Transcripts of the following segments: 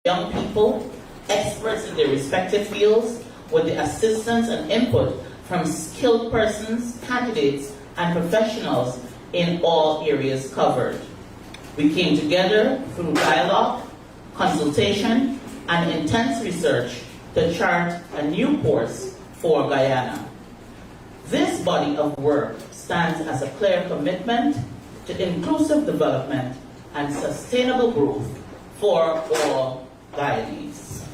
young people, experts in their respective fields, with the assistance and input from skilled persons, candidates, and professionals in all areas covered. We came together through dialogue, consultation, and intense research to chart a new course for Guyana. This body of work stands as a clear commitment to inclusive development and sustainable growth for all Guyanese.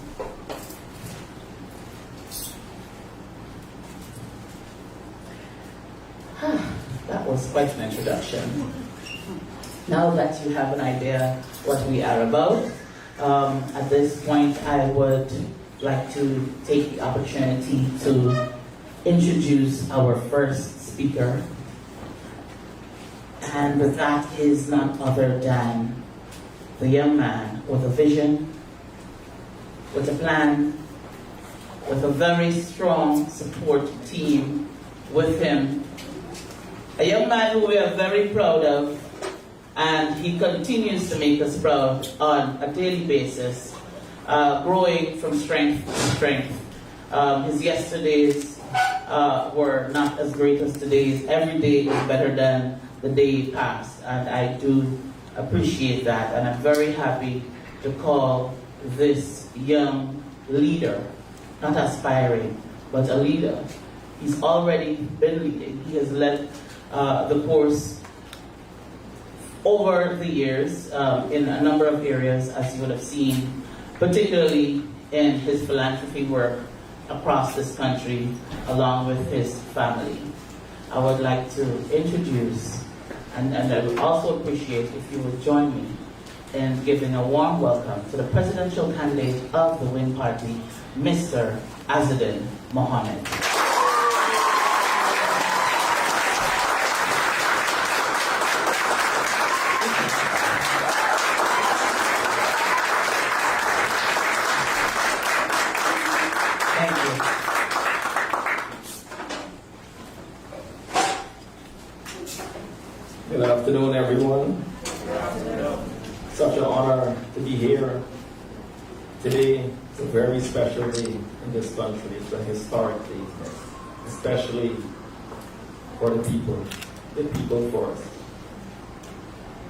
That was quite an introduction. Now that you have an idea what we are about, at this point I would like to take the opportunity to introduce our first speaker. And that is none other than the young man with a vision, with a plan, with a very strong support team with him. A young man who we are very proud of, and he continues to make us proud on a daily basis, growing from strength to strength. His yesterdays were not as great as today's. Every day is better than the day past, and I do appreciate that, and I'm very happy to call this young leader, not aspiring, but a leader. He's already been leading. He has led the course over the years in a number of areas, as you would have seen, particularly in his philanthropy work across this country, along with his family. I would like to introduce, and I would also appreciate if you would join me in giving a warm welcome to the presidential candidate of the Win Party, Mr. Azadin Mohammed. Good afternoon, everyone. Good afternoon. Such an honor to be here. Today is a very special day in this country. It's a historic day, especially for the people first.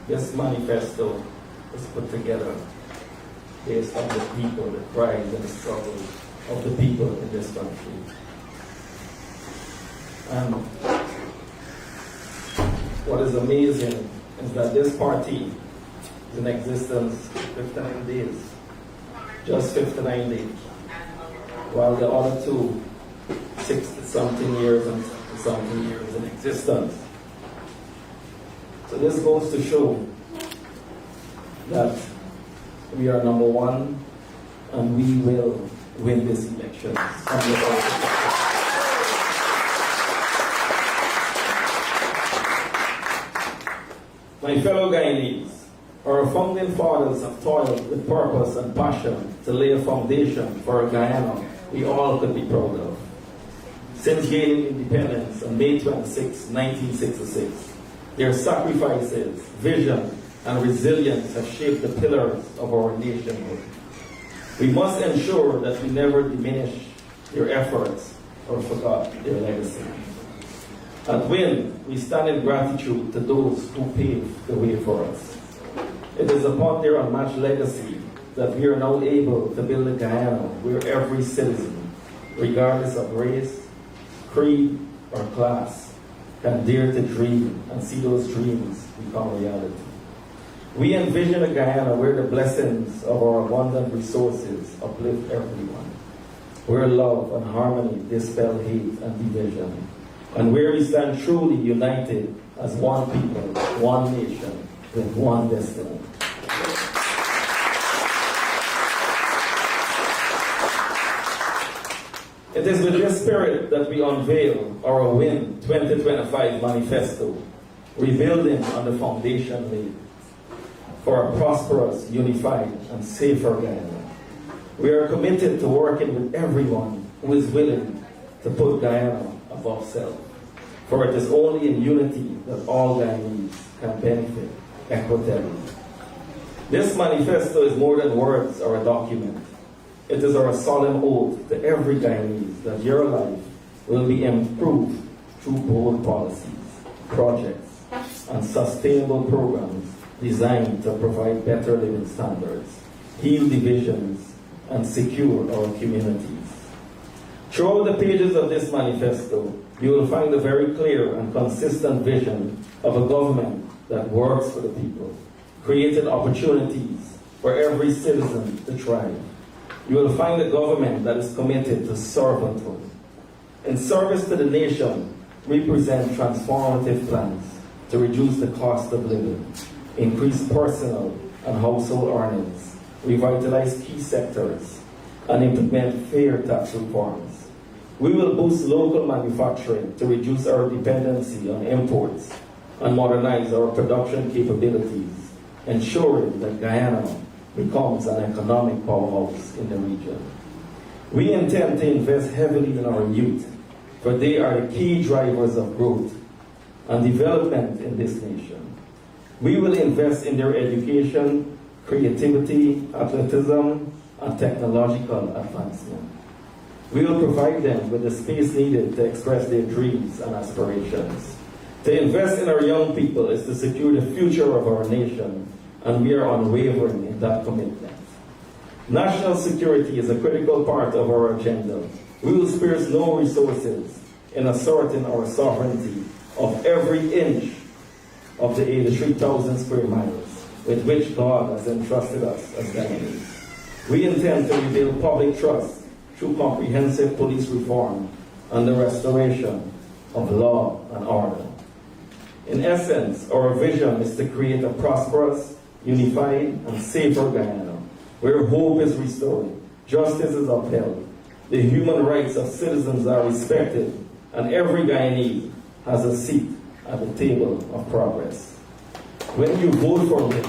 This manifesto was put together based on the people, the pride and the struggles of the people in this country. And what is amazing is that this party is in existence 59 days, just 59 days, while the other two, 60-something years and something years in existence. So this goes to show that we are number one and we will win this election. My fellow Guyanese, our founding fathers have toiled with purpose and passion to lay a foundation for a Guyana we all could be proud of. Since gaining independence on May 26, 1966, their sacrifices, vision, and resilience have shaped the pillars of our nationhood. We must ensure that we never diminish their efforts or forgot their legacy. At WIN, we stand in gratitude to those who paved the way for us. It is upon their unmatched legacy that we are now able to build a Guyana where every citizen, regardless of race, creed, or class, can dare to dream and see those dreams become reality. We envision a Guyana where the blessings of our abundant resources uplift everyone, where love and harmony dispel hate and division, and where we stand truly united as one people, one nation, with one destiny. It is with this spirit that we unveil our WIN 2025 Manifesto, rebuilding on the foundation laid for a prosperous, unified, and safer Guyana. We are committed to working with everyone who is willing to put Guyana above self, for it is only in unity that all Guyanese can benefit equitably. This manifesto is more than words or a document. It is our solemn oath to every Guyanese that your life will be improved through bold policies, projects, and sustainable programs designed to provide better living standards, heal divisions, and secure our communities. Throughout the pages of this manifesto, you will find a very clear and consistent vision of a government that works for the people, created opportunities for every citizen to thrive. You will find a government that is committed to servanthood. In service to the nation, we present transformative plans to reduce the cost of living, increase personal and household earnings, revitalize key sectors, and implement fair tax reforms. We will boost local manufacturing to reduce our dependency on imports and modernize our production capabilities, ensuring that Guyana becomes an economic powerhouse in the region. We intend to invest heavily in our youth, for they are the key drivers of growth and development in this nation. We will invest in their education, creativity, athleticism, and technological advancement. We will provide them with the space needed to express their dreams and aspirations. To invest in our young people is to secure the future of our nation, and we are unwavering in that commitment. National security is a critical part of our agenda. We will spare no resources in asserting our sovereignty of every inch of the 83,000 square miles with which God has entrusted us as Guyanese. We intend to rebuild public trust through comprehensive police reform and the restoration of law and order. In essence, our vision is to create a prosperous, unified, and safer Guyana, where hope is restored, justice is upheld, the human rights of citizens are respected, and every Guyanese has a seat at the table of progress. When you vote for him,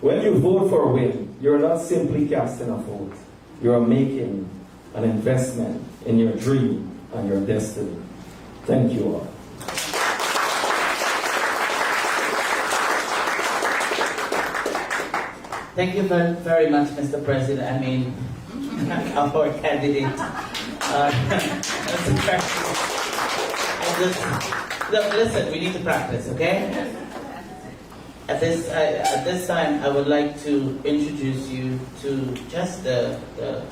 when you vote for a win, you're not simply casting a vote. You are making an investment in your dream and your destiny. Thank you all. Thank you very much, Mr. President. I mean, our candidate. Look, listen, we need to practice, okay? At this time, I would like to introduce you to just the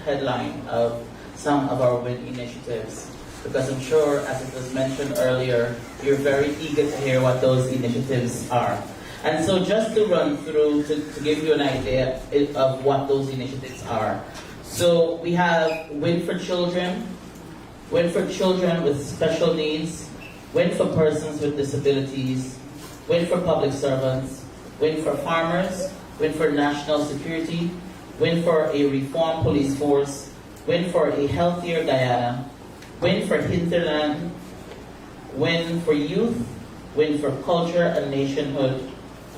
headline of some of our WIN initiatives, because I'm sure, as it was mentioned earlier, you're very eager to hear what those initiatives are. And so just to run through, to give you an idea of what those initiatives are. So we have WIN for Children with special needs, WIN for persons with disabilities, WIN for public servants, WIN for farmers, WIN for national security, WIN for a reformed police force, WIN for a healthier Guyana, WIN for Hinterland, WIN for youth, WIN for culture and nationhood,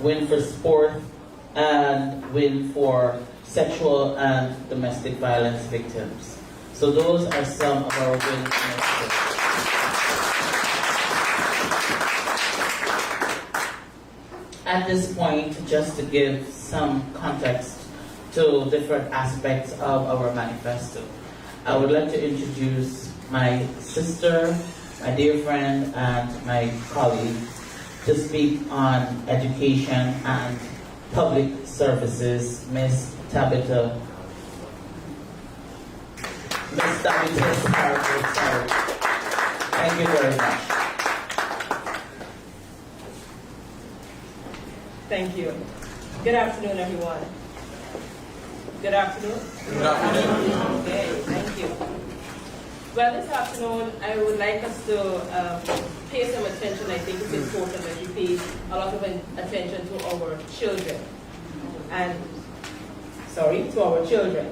WIN for sport, and WIN for sexual and domestic violence victims. So those are some of our WIN initiatives. At this point, just to give some context to different aspects of our manifesto, I would like to introduce my sister, my dear friend, and my colleague to speak on education and public services, Miss Tabitha. Sorry. Thank you very much. Thank you. Good afternoon, everyone. Good afternoon. Good afternoon. Okay, thank you. Well, this afternoon, I would like us to pay some attention. I think it's important that we pay a lot of attention to our children. To our children.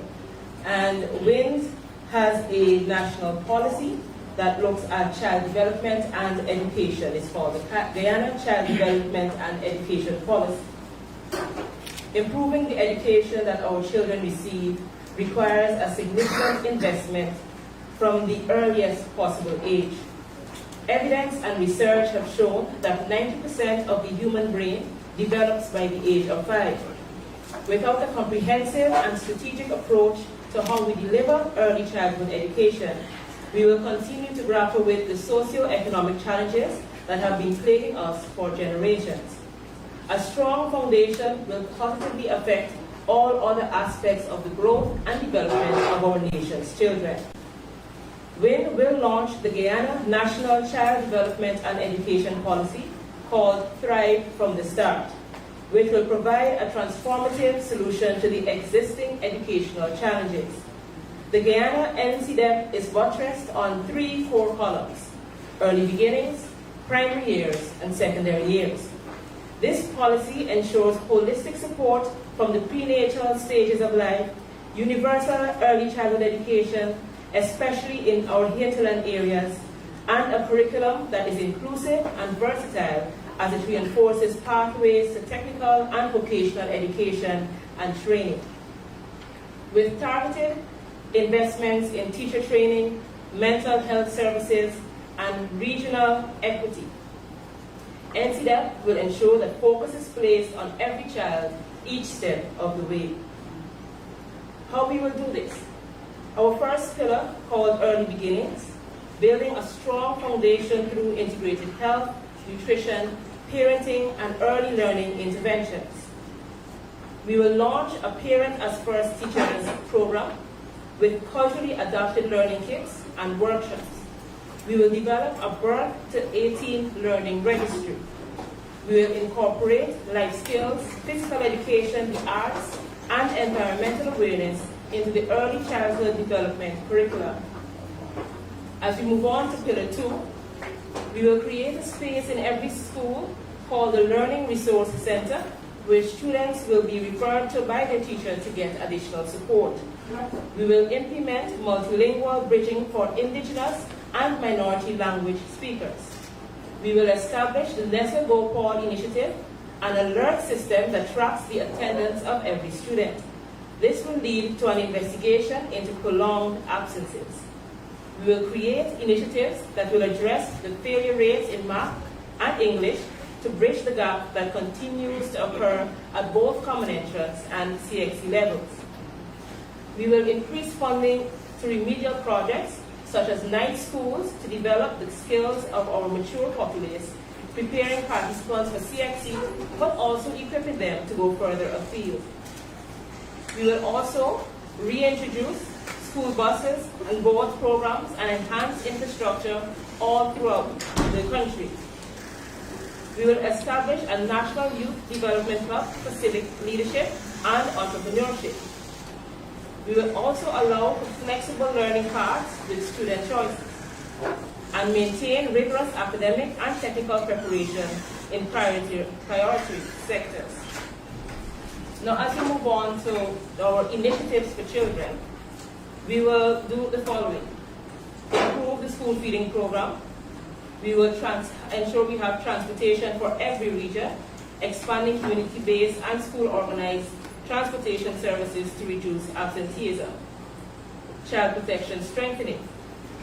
And WIN has a national policy that looks at child development and education. It's called the Guyana Child Development and Education Policy. Improving the education that our children receive requires a significant investment from the earliest possible age. Evidence and research have shown that 90% of the human brain develops by the age of 5. Without a comprehensive and strategic approach to how we deliver early childhood education, we will continue to grapple with the socio-economic challenges that have been plaguing us for generations. A strong foundation will positively affect all other aspects of the growth and development of our nation's children. WIN will launch the Guyana National Child Development and Education Policy called Thrive from the Start, which will provide a transformative solution to the existing educational challenges. The Guyana NCDEP is buttressed on 3 core columns: early beginnings, primary years, and secondary years. This policy ensures holistic support from the prenatal stages of life, universal early childhood education, especially in our hinterland areas, and a curriculum that is inclusive and versatile as it reinforces pathways to technical and vocational education and training. With targeted investments in teacher training, mental health services, and regional equity, NCDEP will ensure that focus is placed on every child each step of the way. How we will do this? Our first pillar, called Early Beginnings, building a strong foundation through integrated health, nutrition, parenting, and early learning interventions. We will launch a Parent as First Teachers program with culturally adapted learning kits and workshops. We will develop a birth to 18 learning registry. We will incorporate life skills, physical education, the arts, and environmental awareness into the early childhood development curriculum. As we move on to Pillar 2, we will create a space in every school called the Learning Resource Center, where students will be referred to by their teacher to get additional support. We will implement multilingual bridging for Indigenous and minority language speakers. We will establish the Nestle Gopal Initiative, an alert system that tracks the attendance of every student. This will lead to an investigation into prolonged absences. We will create initiatives that will address the failure rates in math and English to bridge the gap that continues to occur at both Common Entrance and CXC levels. We will increase funding to remedial projects such as night schools to develop the skills of our mature populace, preparing participants for CXC, but also equipping them to go further afield. We will also reintroduce school buses and board programs and enhance infrastructure all throughout the country. We will establish a national youth development club for civic leadership and entrepreneurship. We will also allow for flexible learning paths with student choices and maintain rigorous academic and technical preparation in priority sectors. Now, as we move on to our initiatives for children, we will do the following: improve the school feeding program. We will ensure we have transportation for every region, expanding community-based and school-organized transportation services to reduce absenteeism. Child protection strengthening.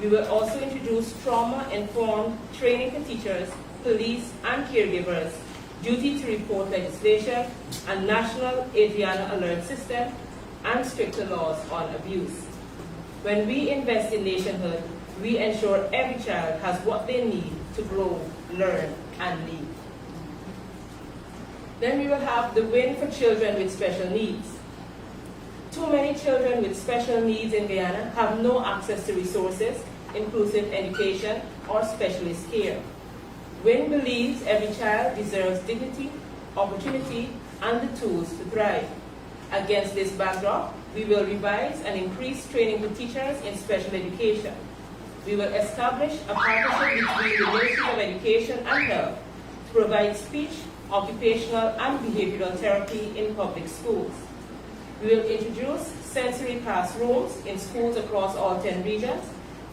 We will also introduce trauma-informed training for teachers, police, and caregivers, duty to report legislation, and national Adriana alert system, and stricter laws on abuse. When we invest in nationhood, we ensure every child has what they need to grow, learn, and lead. Then we will have the win for children with special needs. Too many children with special needs in Guyana have no access to resources, inclusive education, or specialist care. WIN believes every child deserves dignity, opportunity, and the tools to thrive. Against this backdrop, we will revise and increase training for teachers in special education. We will establish a partnership between the Ministry of Education and Health to provide speech, occupational, and behavioral therapy in public schools. We will introduce sensory classrooms in schools across all 10 regions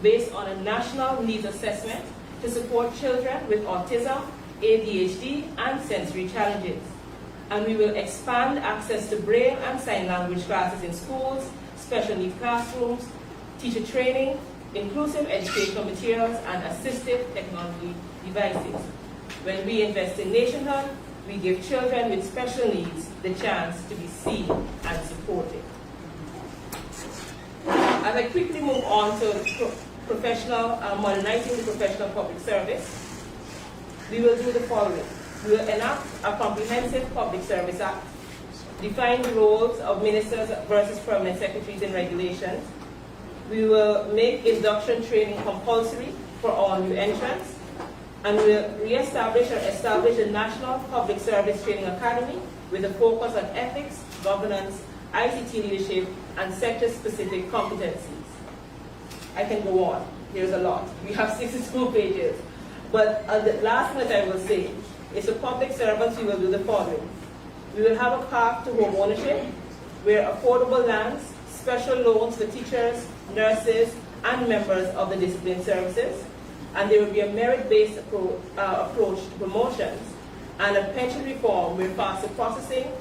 based on a national needs assessment to support children with autism, ADHD, and sensory challenges. And we will expand access to Braille and sign language classes in schools, special needs classrooms, teacher training, inclusive educational materials, and assistive technology devices. When we invest in nationhood, we give children with special needs the chance to be seen and supported. As I quickly move on to modernizing the professional public service, we will do the following. We will enact a comprehensive public service act, define the roles of ministers versus permanent secretaries in regulations. We will make induction training compulsory for all new entrants, and we will re-establish or establish a National Public Service Training Academy with a focus on ethics, governance, ICT leadership, and sector-specific competencies. I can go on. There's a lot. We have 62 pages. But the last thing that I will say is for public servants, we will do the following. We will have a path to home ownership, where affordable lands, special loans for teachers, nurses, and members of the discipline services, and there will be a merit-based approach to promotions, and a pension reform where faster processing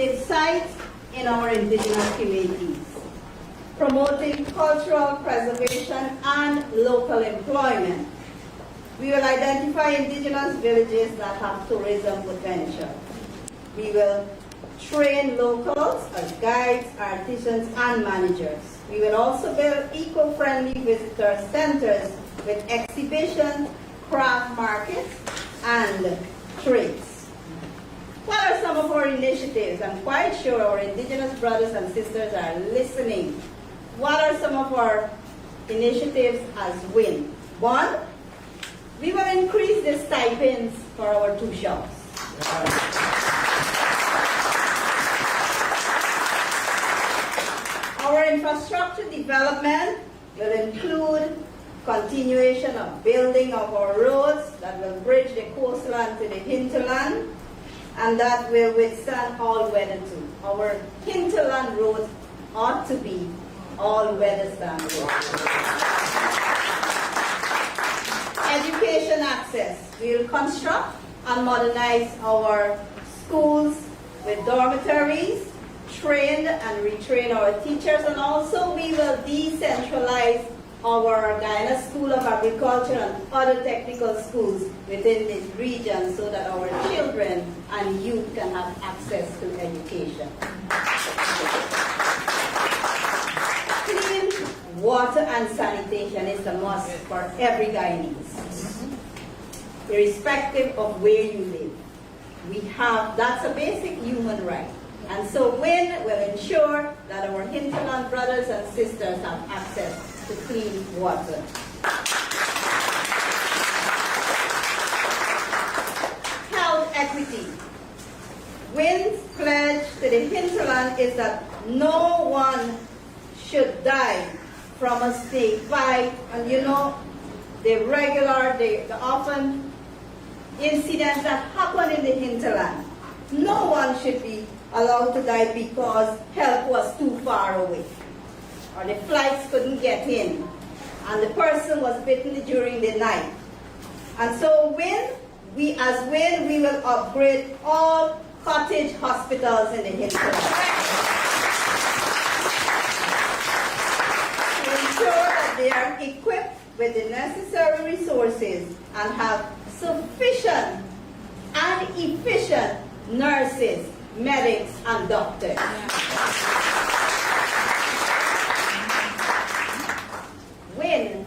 heritage sites in our indigenous communities, promoting cultural preservation and local employment. We will identify indigenous villages that have tourism potential. We will train locals as guides, artisans, and managers. We will also build eco-friendly visitor centers with exhibitions, craft markets, and trades. What are some of our initiatives? I'm quite sure our indigenous brothers and sisters are listening. What are some of our initiatives as WIN? One, we will increase the stipends for our two shops. Our infrastructure development will include continuation of building of our roads that will bridge the coastline to the hinterland, and that will withstand all weather too. Our hinterland roads ought to be all weather standard. Education access. We will construct and modernize our schools with dormitories, train and retrain our teachers, and also we will decentralize our Guyana School of Agriculture and other technical schools within this region so that our children and youth can have access to education. Clean water and sanitation is a must for every Guyanese, irrespective of where you live. That's a basic human right. And so WIN will ensure that our hinterland brothers and sisters have access to clean water. Health equity. WIN's pledge to the hinterland is that no one should die from a snake bite. And you know, the often incidents that happen in the hinterland. No one should be allowed to die because help was too far away, or the flights couldn't get in, and the person was bitten during the night. And so we will upgrade all cottage hospitals in the hinterland to ensure that they are equipped with the necessary resources and have sufficient and efficient nurses, medics, and doctors. WIN,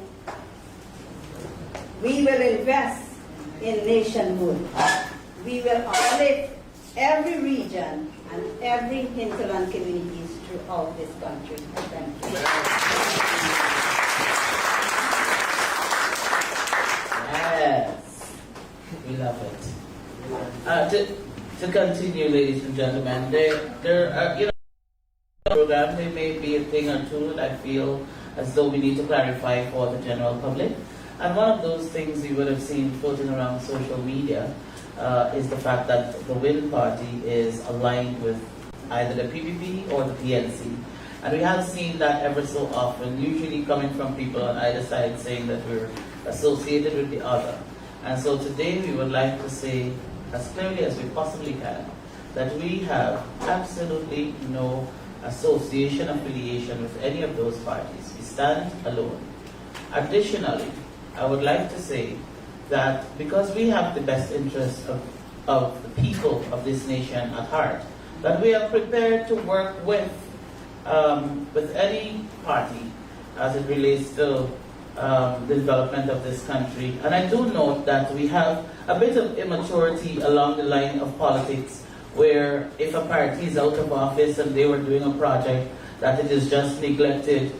we will invest in nationhood. We will uplift every region and every hinterland communities throughout this country. Thank you. Yes, we love it. To continue, ladies and gentlemen, there are, programs, there may be a thing or two that I feel as though we need to clarify for the general public. And one of those things you would have seen floating around social media is the fact that the WIN party is aligned with either the PPP or the PNC. And we have seen that ever so often, usually coming from people on either side saying that we're associated with the other. And so today we would like to say, as clearly as we possibly can, that we have absolutely no association affiliation with any of those parties. We stand alone. Additionally, I would like to say that because we have the best interests of the people of this nation at heart, that we are prepared to work with any party as it relates to the development of this country. And I do note that we have a bit of immaturity along the line of politics, where if a party is out of office and they were doing a project, that it is just neglected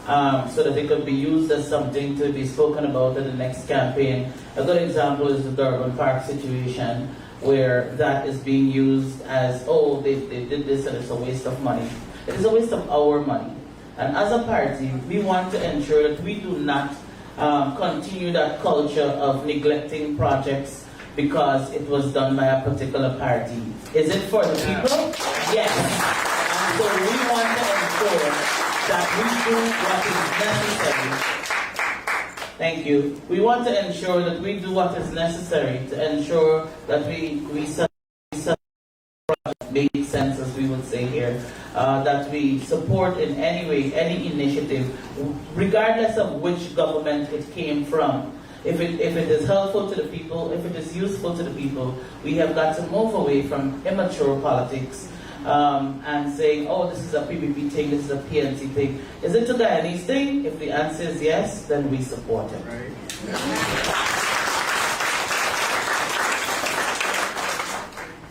so that it could be used as something to be spoken about in the next campaign. A good example is the Durban Park situation, where that is being used as, oh, they did this and it's a waste of money. It is a waste of our money. And as a party, we want to ensure that we do not continue that culture of neglecting projects because it was done by a particular party. Is it for the people? Yes. And so we want to ensure that we do what is necessary. Thank you. We want to ensure that we do what is necessary to ensure that we make sense, as we would say here, that we support in any way, any initiative, regardless of which government it came from. If it is helpful to the people, if it is useful to the people, we have got to move away from immature politics and saying, oh, this is a PPP thing, this is a PNC thing. Is it a Guyanese thing? If the answer is yes, then we support it. Right.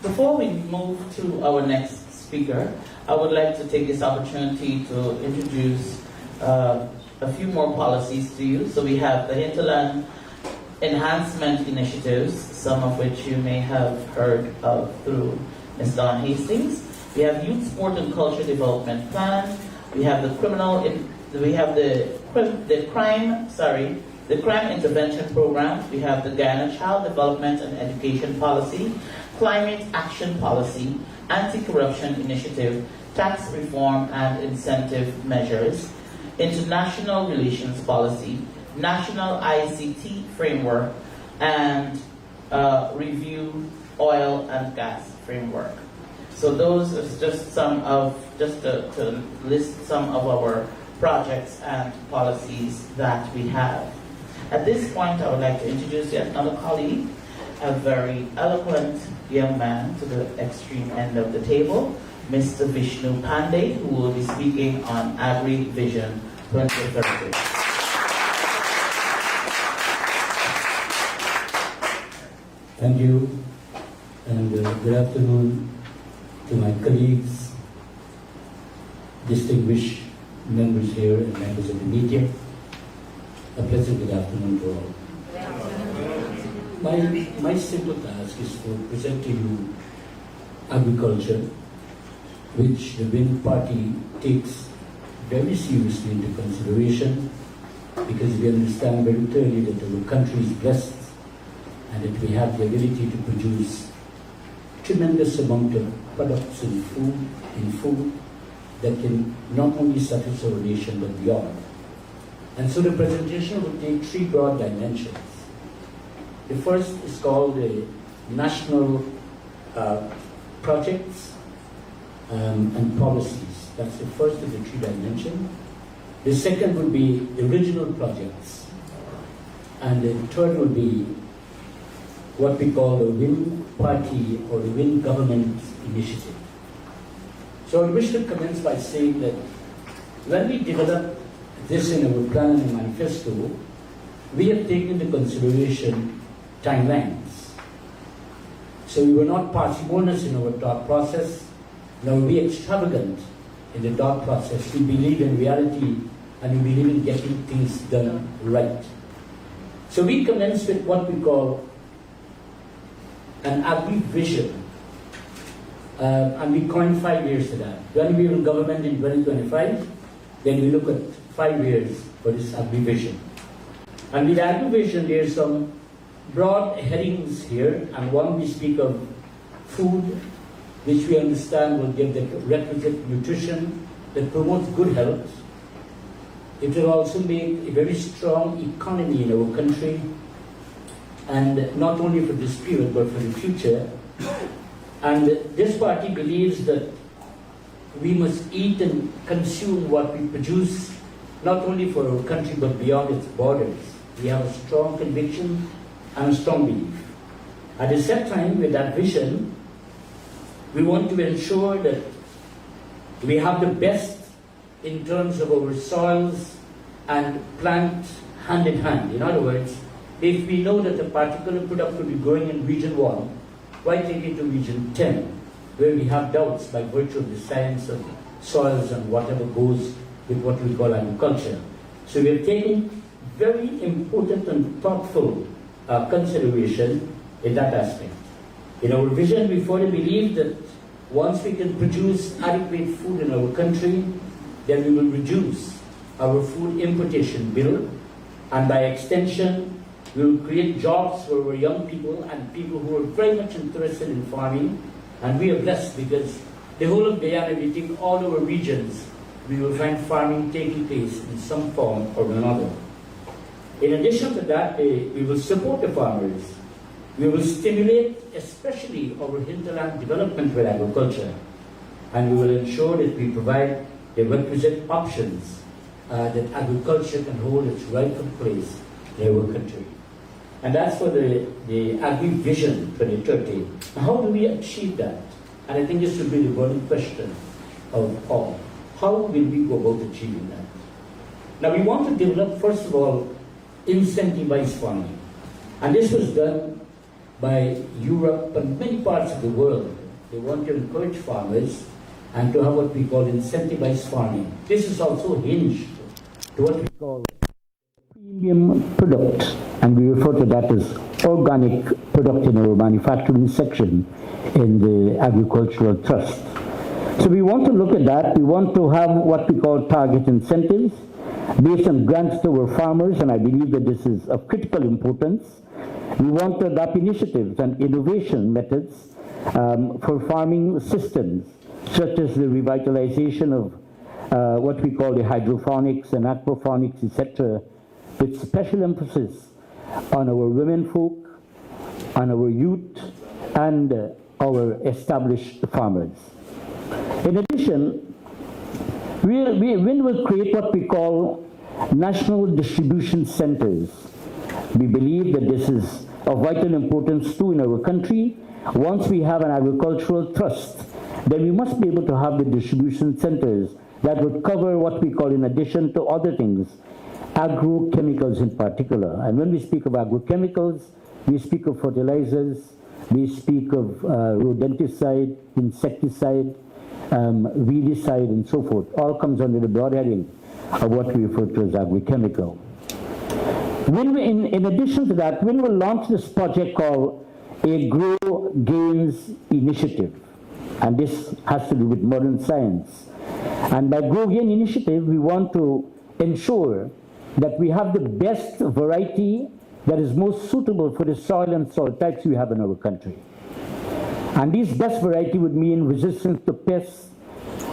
Before we move to our next speaker, I would like to take this opportunity to introduce a few more policies to you. So we have the Hinterland enhancement initiatives, some of which you may have heard of through Ms. Dawn Hastings. We have Youth Sport and Culture Development Plan. We have the Crime Intervention Program. We have the Guyana Child Development and Education Policy, Climate Action Policy, Anti-Corruption Initiative, Tax Reform and Incentive Measures, International Relations Policy, National ICT Framework, and Review Oil and Gas Framework. So those are just to list some of our projects and policies that we have. At this point, I would like to introduce yet another colleague, a very eloquent young man to the extreme end of the table, Mr. Vishnu Pandey, who will be speaking on Agri-Vision 2030. Thank you, and good afternoon to my colleagues, distinguished members here and members of the media. A pleasant good afternoon to all. My simple task is to present to you agriculture, which the Wind Party takes very seriously into consideration, because we understand very clearly that our country is blessed and that we have the ability to produce tremendous amount of products in food that can not only satisfy our nation but beyond. And so the presentation will take three broad dimensions. The first is called the national projects and policies. That's the first of the three dimensions. The second would be the regional projects. And the third would be what we call the Wind Party or the Wind Government Initiative. So I wish to commence by saying that when we developed this in our plan and manifesto, we have taken into consideration timelines. So we were not parsimonious in our thought process, nor were we extravagant in the thought process. We believe in reality and we believe in getting things done right. So we commenced with what we call an agri-vision, and we coined 5 years to that. When we were in government in 2025, then we look at 5 years for this agri-vision. And with agri-vision, there are some broad headings here, and one we speak of food, which we understand will give the requisite nutrition that promotes good health. It will also make a very strong economy in our country, and not only for this period but for the future. And this party believes that we must eat and consume what we produce, not only for our country but beyond its borders. We have a strong conviction and a strong belief. At the same time, with that vision, we want to ensure that we have the best in terms of our soils and plant hand in hand. In other words, if we know that a particular product will be growing in region 1, why take it to region 10, where we have doubts by virtue of the science of soils and whatever goes with what we call agriculture. So we have taken very important and thoughtful consideration in that aspect. In our vision, we fully believe that once we can produce adequate food in our country, then we will reduce our food importation bill, and by extension, we will create jobs for our young people and people who are very much interested in farming. And we are blessed because the whole of Guyana, we think all our regions, we will find farming taking place in some form or another. In addition to that, we will support the farmers We will stimulate especially our hinterland development with agriculture, and we will ensure that we provide the requisite options that agriculture can hold its rightful place in our country. And that's for the Agri-Vision 2030. Now, how do we achieve that? And I think this would be the burning question of all. How will we go about achieving that? Now, we want to develop, first of all, incentivized farming. And this was done by Europe and many parts of the world. They want to encourage farmers and to have what we call incentivized farming. This is also hinged to what we call premium product, and we refer to that as organic product in our manufacturing section in the agricultural trust. So we want to look at that. We want to have what we call target incentives based on grants to our farmers, and I believe that this is of critical importance. We want to adopt initiatives and innovation methods for farming systems, such as the revitalization of what we call the hydroponics and aquaponics, etc., with special emphasis on our women folk, on our youth, and our established farmers. In addition, we will create what we call national distribution centers. We believe that this is of vital importance too in our country. Once we have an agricultural trust, then we must be able to have the distribution centers that would cover what we call, in addition to other things, agrochemicals in particular. And when we speak of agrochemicals, we speak of fertilizers, we speak of rodenticide, insecticide, weedicide, and so forth. All comes under the broad heading of what we refer to as agrochemical. When we, in addition to that, when we launch this project called a Grow Gains Initiative, and this has to do with modern science. And by Grow Gain Initiative, we want to ensure that we have the best variety that is most suitable for the soil and soil types we have in our country. And this best variety would mean resistance to pests,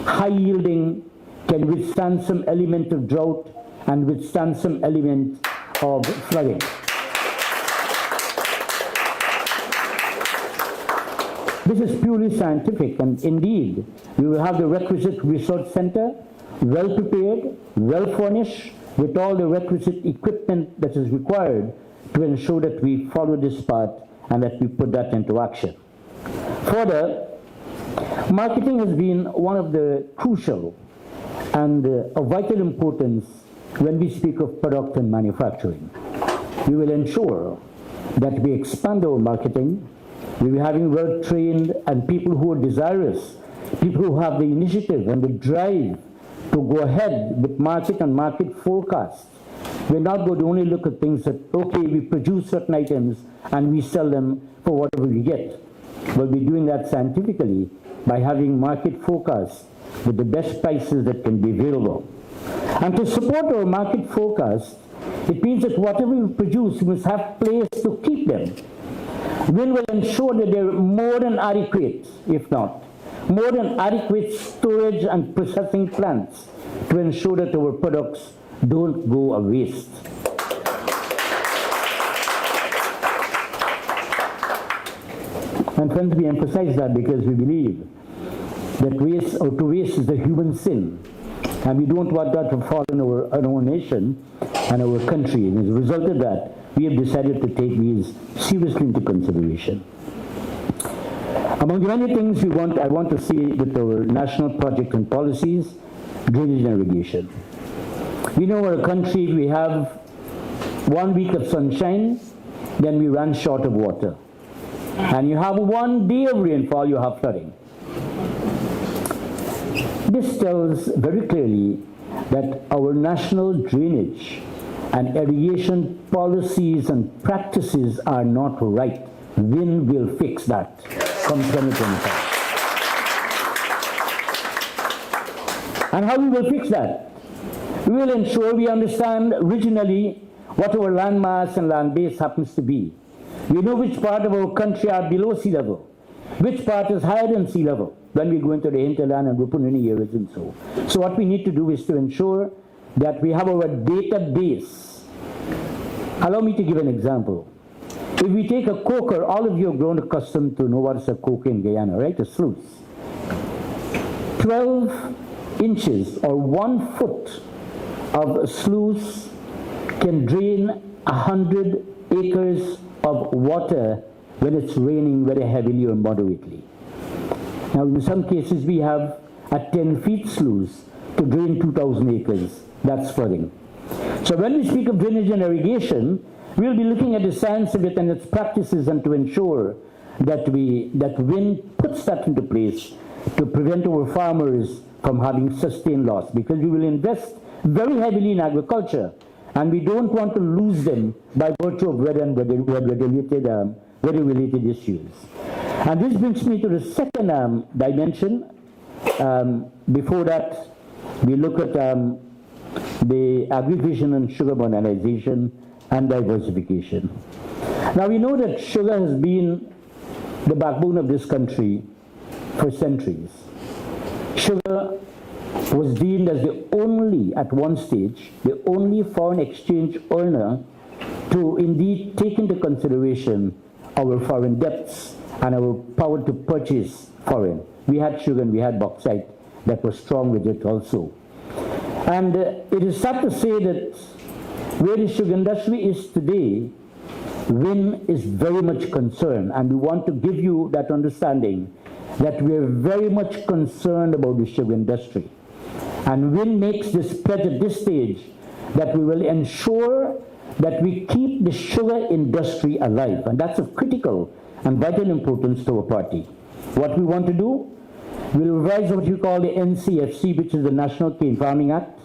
high yielding, can withstand some element of drought, and withstand some element of flooding. This is purely scientific, and indeed, we will have the requisite research center, well prepared, well furnished, with all the requisite equipment that is required to ensure that we follow this path and that we put that into action. Further, marketing has been one of the crucial and of vital importance when we speak of product and manufacturing. We will ensure that we expand our marketing. We will be having well-trained and people who are desirous, people who have the initiative and the drive to go ahead with market and market forecasts. We're not going to only look at things that, okay, we produce certain items and we sell them for whatever we get. We'll be doing that scientifically by having market forecasts with the best prices that can be available. And to support our market forecast, it means that whatever we produce, we must have place to keep them. We will ensure that they're more than adequate, if not, more than adequate storage and processing plants to ensure that our products don't go a waste. And friends, we emphasize that because we believe that waste, or to waste, is a human sin. And we don't want that to fall in our nation and our country. And as a result of that, we have decided to take these seriously into consideration. Among the many things I want to see with our national projects and policies, drainage and irrigation. We know our country, we have 1 week of sunshine, then we run short of water. And you have 1 day of rainfall, you have flooding. This tells very clearly that our national drainage and irrigation policies and practices are not right. When will fix that come 2025? And how we will fix that? We will ensure we understand regionally what our land mass and land base happens to be. We know which part of our country are below sea level, which part is higher than sea level when we go into the hinterland and Rupununi areas and so. So what we need to do is to ensure that we have our database. Allow me to give an example. If we take a coker, all of you have grown accustomed to know what is a coker in Guyana, right? A sluice. 12 inches or 1 foot of a sluice can drain 100 acres of water when it's raining very heavily or moderately. Now, in some cases, we have a 10-feet sluice to drain 2,000 acres. That's flooding. So when we speak of drainage and irrigation, we'll be looking at the science of it and its practices, and to ensure that WIN puts that into place to prevent our farmers from having sustained loss, because we will invest very heavily in agriculture, and we don't want to lose them by virtue of weather-related issues. And this brings me to the second dimension. Before that, we look at the agrivision and sugar modernization and diversification. Now, we know that sugar has been the backbone of this country for centuries. Sugar was deemed as the only, at one stage, the only foreign exchange earner to indeed take into consideration our foreign debts and our power to purchase foreign. We had sugar and we had bauxite that was strong with it also. And it is sad to say that where the sugar industry is today, WIN is very much concerned, and we want to give you that understanding that we are very much concerned about the sugar industry. And WIN makes this pledge at this stage that we will ensure that we keep the sugar industry alive, and that's of critical and vital importance to our party. What we want to do, we'll revise what you call the NCFC, which is the National Cane Farming Act.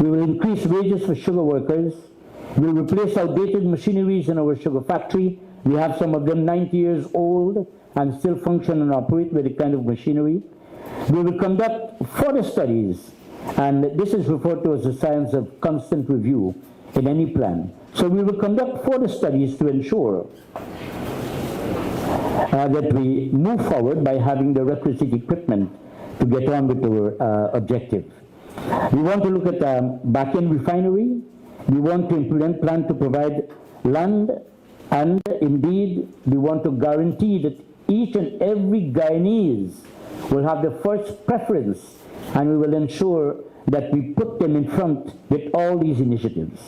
We will increase wages for sugar workers. We'll replace outdated machineries in our sugar factory. We have some of them 90 years old and still function and operate with the kind of machinery. We will conduct further studies, and this is referred to as the science of constant review in any plan. So we will conduct further studies to ensure that we move forward by having the requisite equipment to get on with our objective. We want to look at back-end refinery. We want to implement plan to provide land, and indeed we want to guarantee that each and every Guyanese will have the first preference, and we will ensure that we put them in front with all these initiatives.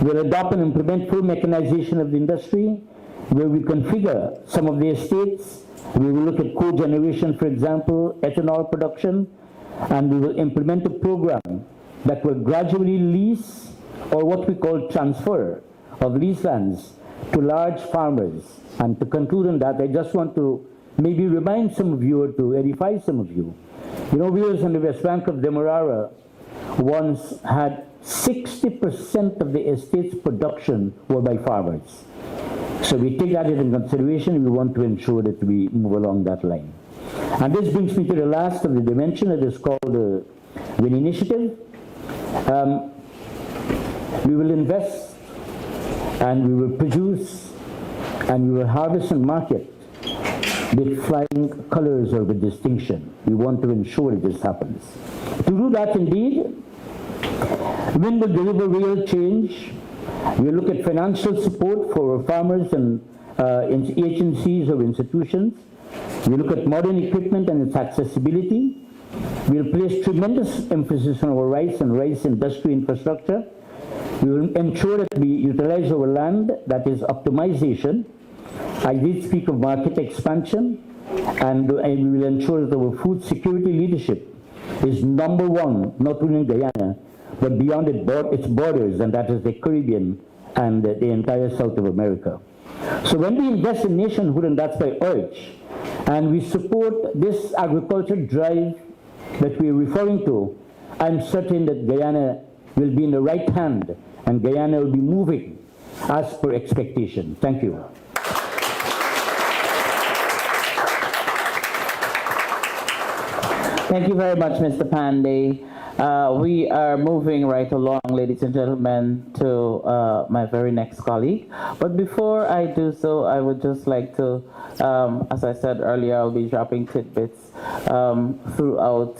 We'll adopt and implement full mechanization of the industry, where we configure some of the estates. We will look at cogeneration, for example, ethanol production, and we will implement a program that will gradually lease, or what we call transfer of lease lands, to large farmers. And to conclude on that, I just want to maybe remind some of you, or to edify some of you. You know, we on the West Bank of Demerara once had 60% of the estate's production were by farmers. So we take that into consideration, and we want to ensure that we move along that line. And this brings me to the last of the dimension that is called the WIN Initiative. We will invest, and we will produce, and we will harvest and market with flying colors or with distinction. We want to ensure that this happens. To do that, indeed, WIN will deliver real change. We look at financial support for our farmers and agencies or institutions. We look at modern equipment and its accessibility. We'll place tremendous emphasis on our rice and rice industry infrastructure. We will ensure that we utilize our land, that is optimization. I did speak of market expansion, and we will ensure that our food security leadership is number one, not only in Guyana, but beyond its borders, and that is the Caribbean and the entire South of America. So when we invest in nationhood, and that's by urge, and we support this agriculture drive that we are referring to, I'm certain that Guyana will be in the right hand, and Guyana will be moving as per expectation. Thank you. Thank you very much, Mr. Pandey. We are moving right along, ladies and gentlemen, to my very next colleague. But before I do so, I would just like to, as I said earlier, I'll be dropping tidbits throughout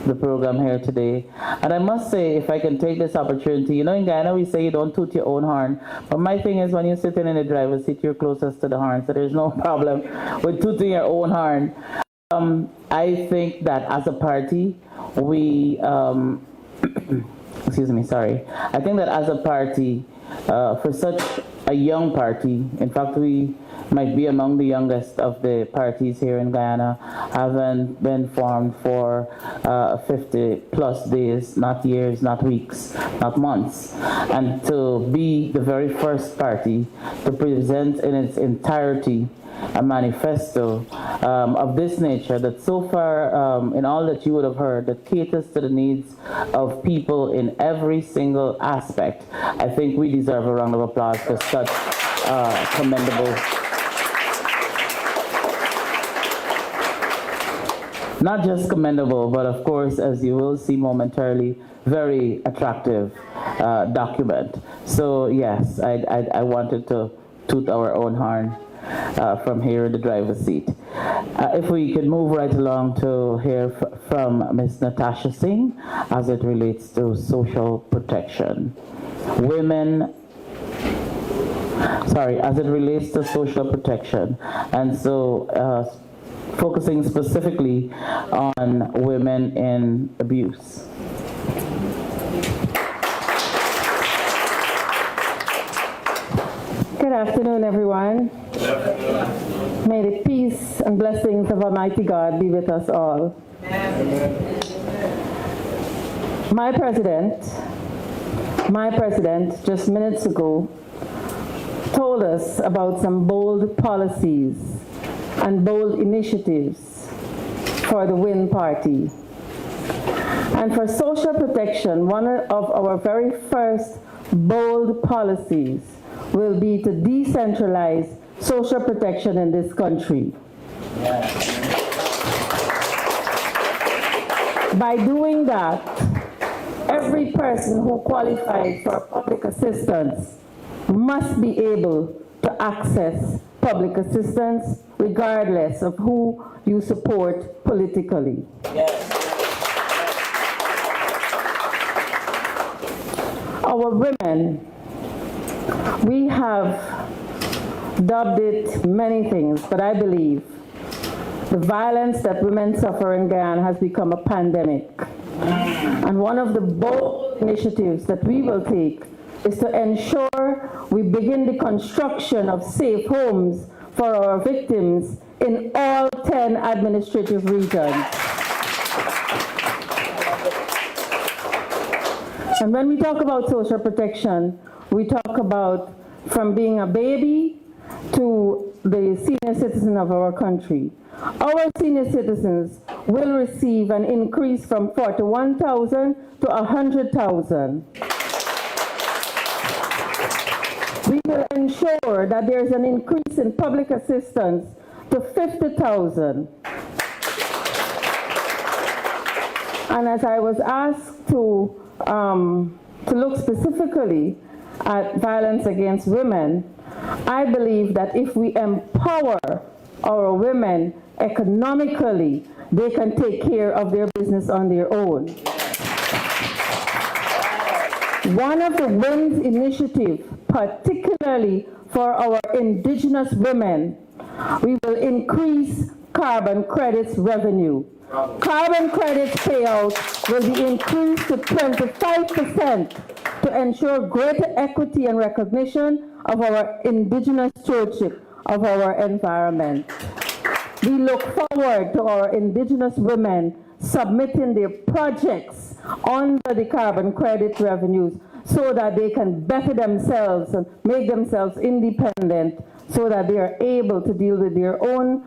the program here today. And I must say, if I can take this opportunity, you know, in Guyana we say you don't toot your own horn, but my thing is when you're sitting in the driver's seat, you're closest to the horn, so there's no problem with tooting your own horn. I think that as a party, we, excuse me, sorry. I think that as a party, for such a young party, in fact, we might be among the youngest of the parties here in Guyana, haven't been formed for 50 plus days, not years, not weeks, not months. And to be the very first party to present in its entirety a manifesto of this nature that so far, in all that you would have heard, that caters to the needs of people in every single aspect. I think we deserve a round of applause for such commendable, not just commendable, but of course, as you will see momentarily, very attractive document. So yes, I wanted to toot our own horn from here in the driver's seat. If we could move right along to hear from Ms. Natasha Singh as it relates to social protection. As it relates to social protection. And so focusing specifically on women in abuse. Good afternoon, everyone. May the peace and blessings of Almighty God be with us all. My president, just minutes ago, told us about some bold policies and bold initiatives for the WIN party. And for social protection, one of our very first bold policies will be to decentralize social protection in this country. By doing that, every person who qualifies for public assistance must be able to access public assistance regardless of who you support politically. Our women, we have dubbed it many things, but I believe the violence that women suffer in Guyana has become a pandemic. And one of the bold initiatives that we will take is to ensure we begin the construction of safe homes for our victims in all 10 administrative regions. And when we talk about social protection, we talk about from being a baby to the senior citizen of our country. Our senior citizens will receive an increase from 41,000 to 100,000. We will ensure that there's an increase in public assistance to 50,000. And as I was asked to look specifically at violence against women, I believe that if we empower our women economically, they can take care of their business on their own. One of the WIN's initiatives, particularly for our indigenous women, we will increase carbon credits revenue. Carbon credits payout will be increased to 25% to ensure greater equity and recognition of our indigenous stewardship of our environment. We look forward to our indigenous women submitting their projects under the carbon credit revenues so that they can better themselves and make themselves independent so that they are able to deal with their own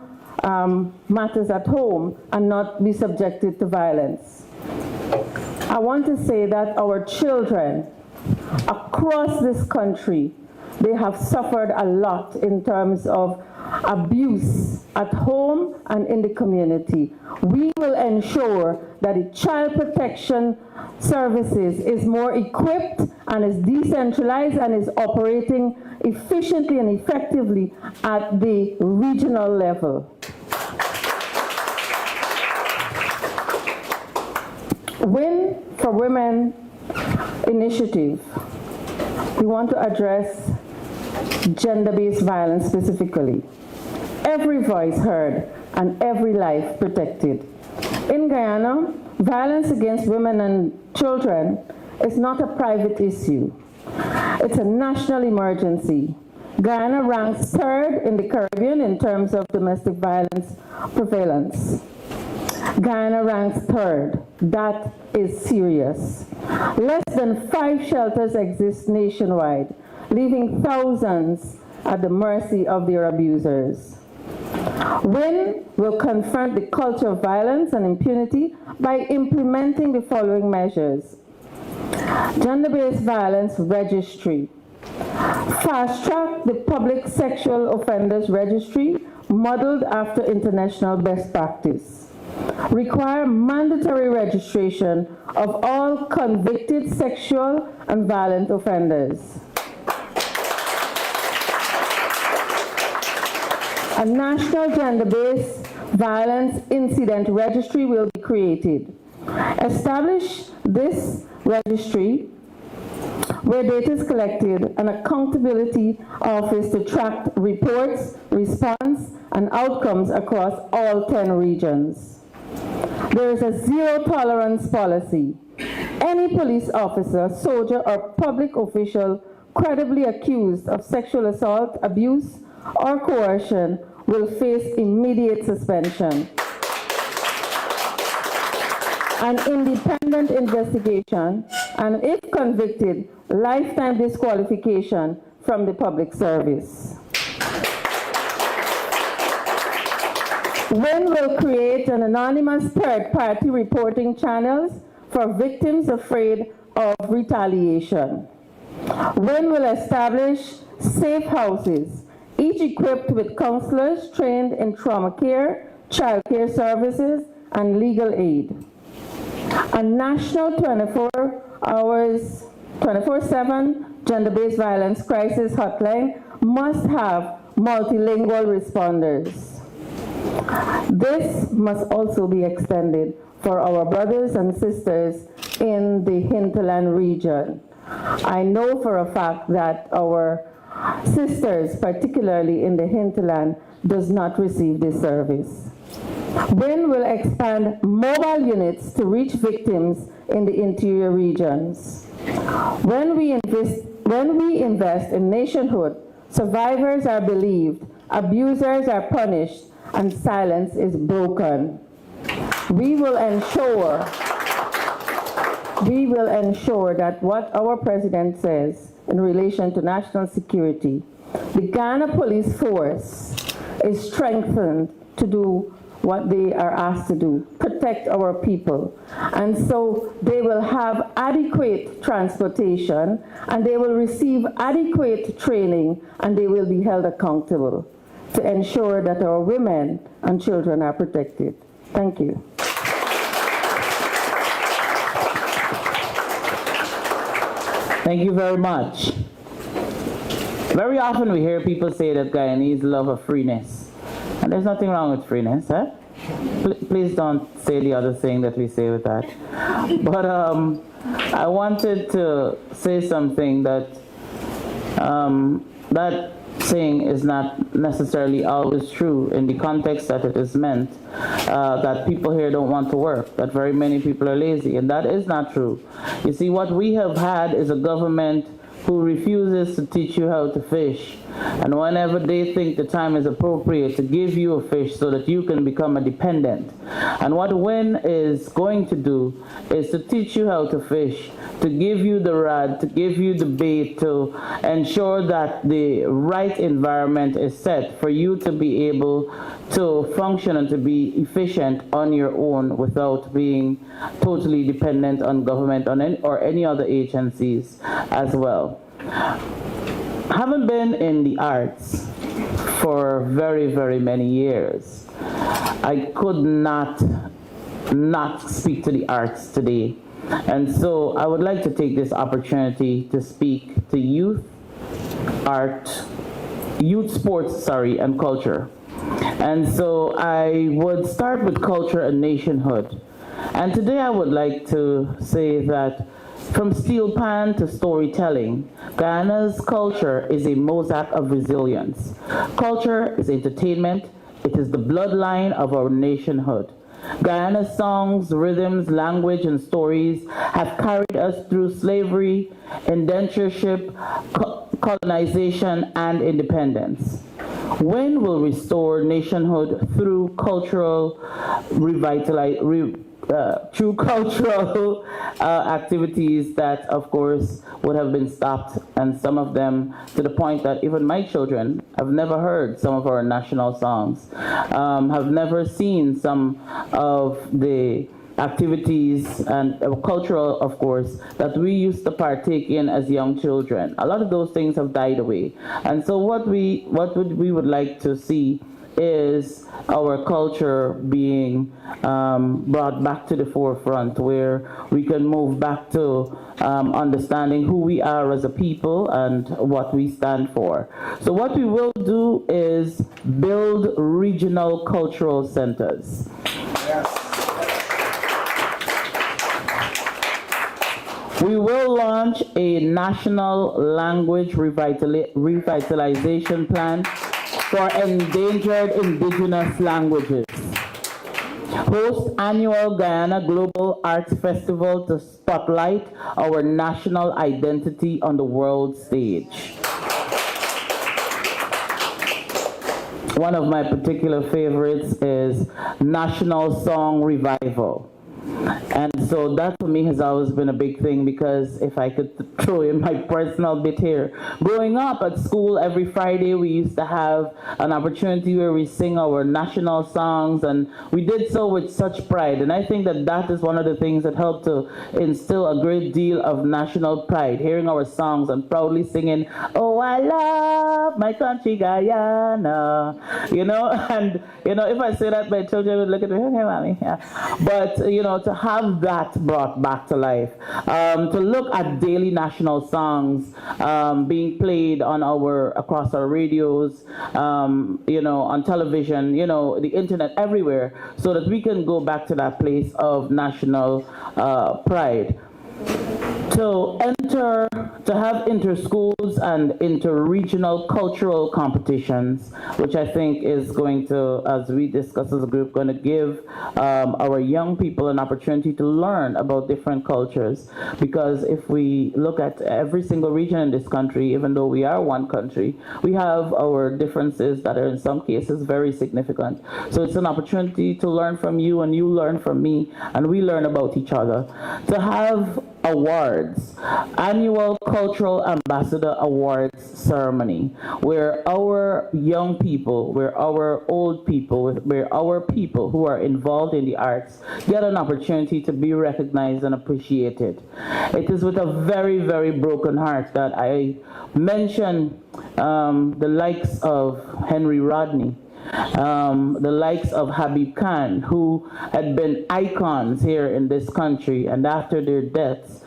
matters at home and not be subjected to violence. I want to say that our children across this country, they have suffered a lot in terms of abuse at home and in the community. We will ensure that the child protection services is more equipped and is decentralized and is operating efficiently and effectively at the regional level. Win for Women initiative. We want to address gender-based violence specifically. Every voice heard and every life protected. In Guyana, violence against women and children is not a private issue. It's a national emergency. Guyana ranks third in the Caribbean in terms of domestic violence prevalence. Guyana ranks third. That is serious. Less than 5 shelters exist nationwide, leaving thousands at the mercy of their abusers. WIN will confront the culture of violence and impunity by implementing the following measures. Gender-based violence registry. Fast-track the public sexual offenders registry modeled after international best practice. Require mandatory registration of all convicted sexual and violent offenders. A national gender-based violence incident registry will be created. Establish this registry where data is collected, an accountability office to track reports, response, and outcomes across all 10 regions. There is a zero tolerance policy. Any police officer, soldier, or public official credibly accused of sexual assault, abuse, or coercion will face immediate suspension. An independent investigation, and if convicted, lifetime disqualification from the public service. WIN will create an anonymous third-party reporting channels for victims afraid of retaliation. WIN will establish safe houses, each equipped with counselors trained in trauma care, child care services, and legal aid. A national 24/7 gender-based violence crisis hotline must have multilingual responders. This must also be extended for our brothers and sisters in the Hinterland region. I know for a fact that our sisters, particularly in the Hinterland, does not receive this service. WIN will expand mobile units to reach victims in the interior regions. When we invest in nationhood, survivors are believed, abusers are punished, and silence is broken. We will ensure that what our president says in relation to national security, the Ghana Police Force is strengthened to do what they are asked to do, protect our people. And so they will have adequate transportation, and they will receive adequate training, and they will be held accountable to ensure that our women and children are protected. Thank you. Thank you very much. Very often we hear people say that Guyanese love of freeness. And there's nothing wrong with freeness, eh? Please don't say the other thing that we say with that. But I wanted to say something that that saying is not necessarily always true in the context that it is meant, that people here don't want to work, that very many people are lazy, and that is not true. You see, what we have had is a government who refuses to teach you how to fish, and whenever they think the time is appropriate to give you a fish so that you can become a dependent. And what WIN is going to do is to teach you how to fish, to give you the rod, to give you the bait, to ensure that the right environment is set for you to be able to function and to be efficient on your own without being totally dependent on government or any other agencies as well. Having been in the arts for very, very many years, I could not speak to the arts today. And so I would like to take this opportunity to speak to youth sports, and culture. And so I would start with culture and nationhood. And today I would like to say that from steel pan to storytelling, Guyana's culture is a mosaic of resilience. Culture is entertainment. It is the bloodline of our nationhood. Guyana's songs, rhythms, language, and stories have carried us through slavery, indentureship, colonization, and independence. When will restore nationhood through cultural through cultural activities that, of course, would have been stopped, and some of them to the point that even my children have never heard some of our national songs, have never seen some of the activities and cultural, of course, that we used to partake in as young children. A lot of those things have died away. And so what we would like to see is our culture being brought back to the forefront, where we can move back to understanding who we are as a people and what we stand for. So what we will do is build regional cultural centers. Yes. We will launch a national language revitalization plan for endangered indigenous languages. Host annual Guyana Global Arts Festival to spotlight our national identity on the world stage. One of my particular favorites is National Song Revival. And so that for me has always been a big thing, because if I could throw in my personal bit here, growing up at school every Friday we used to have an opportunity where we sing our national songs, and we did so with such pride. And I think that that is one of the things that helped to instill a great deal of national pride, hearing our songs and proudly singing, "Oh, I love my country Guyana," and if I say that, my children would look at me, "Okay, mommy," yeah. But to have that brought back to life, to look at daily national songs being played across our radios, on television, the internet, everywhere, so that we can go back to that place of national pride. To have inter-schools and inter-regional cultural competitions, which I think is going to, as we discuss as a group, going to give our young people an opportunity to learn about different cultures. Because if we look at every single region in this country, even though we are one country, we have our differences that are in some cases very significant. So it's an opportunity to learn from you, and you learn from me, and we learn about each other. To have awards, annual Cultural Ambassador Awards ceremony, where our young people, where our old people, where our people who are involved in the arts get an opportunity to be recognized and appreciated. It is with a very, very broken heart that I mention the likes of Henry Rodney, the likes of Habib Khan, who had been icons here in this country, and after their deaths,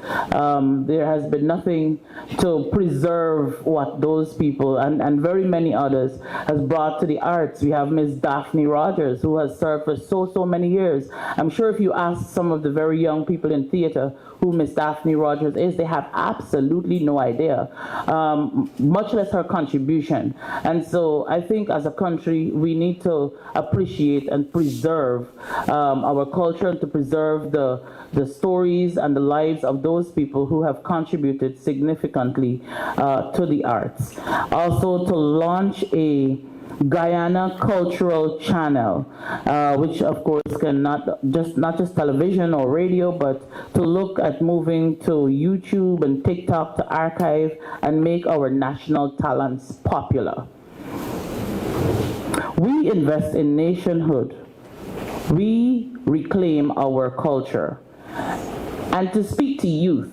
there has been nothing to preserve what those people and very many others has brought to the arts. We have Ms. Daphne Rogers, who has served for so many years. I'm sure if you ask some of the very young people in theater who Ms. Daphne Rogers is, they have absolutely no idea, much less her contribution. And so I think as a country, we need to appreciate and preserve our culture, and to preserve the stories and the lives of those people who have contributed significantly to the arts. Also to launch a Guyana Cultural Channel, which of course can not just television or radio, but to look at moving to YouTube and TikTok to archive and make our national talents popular. We invest in nationhood. We reclaim our culture. And to speak to youth,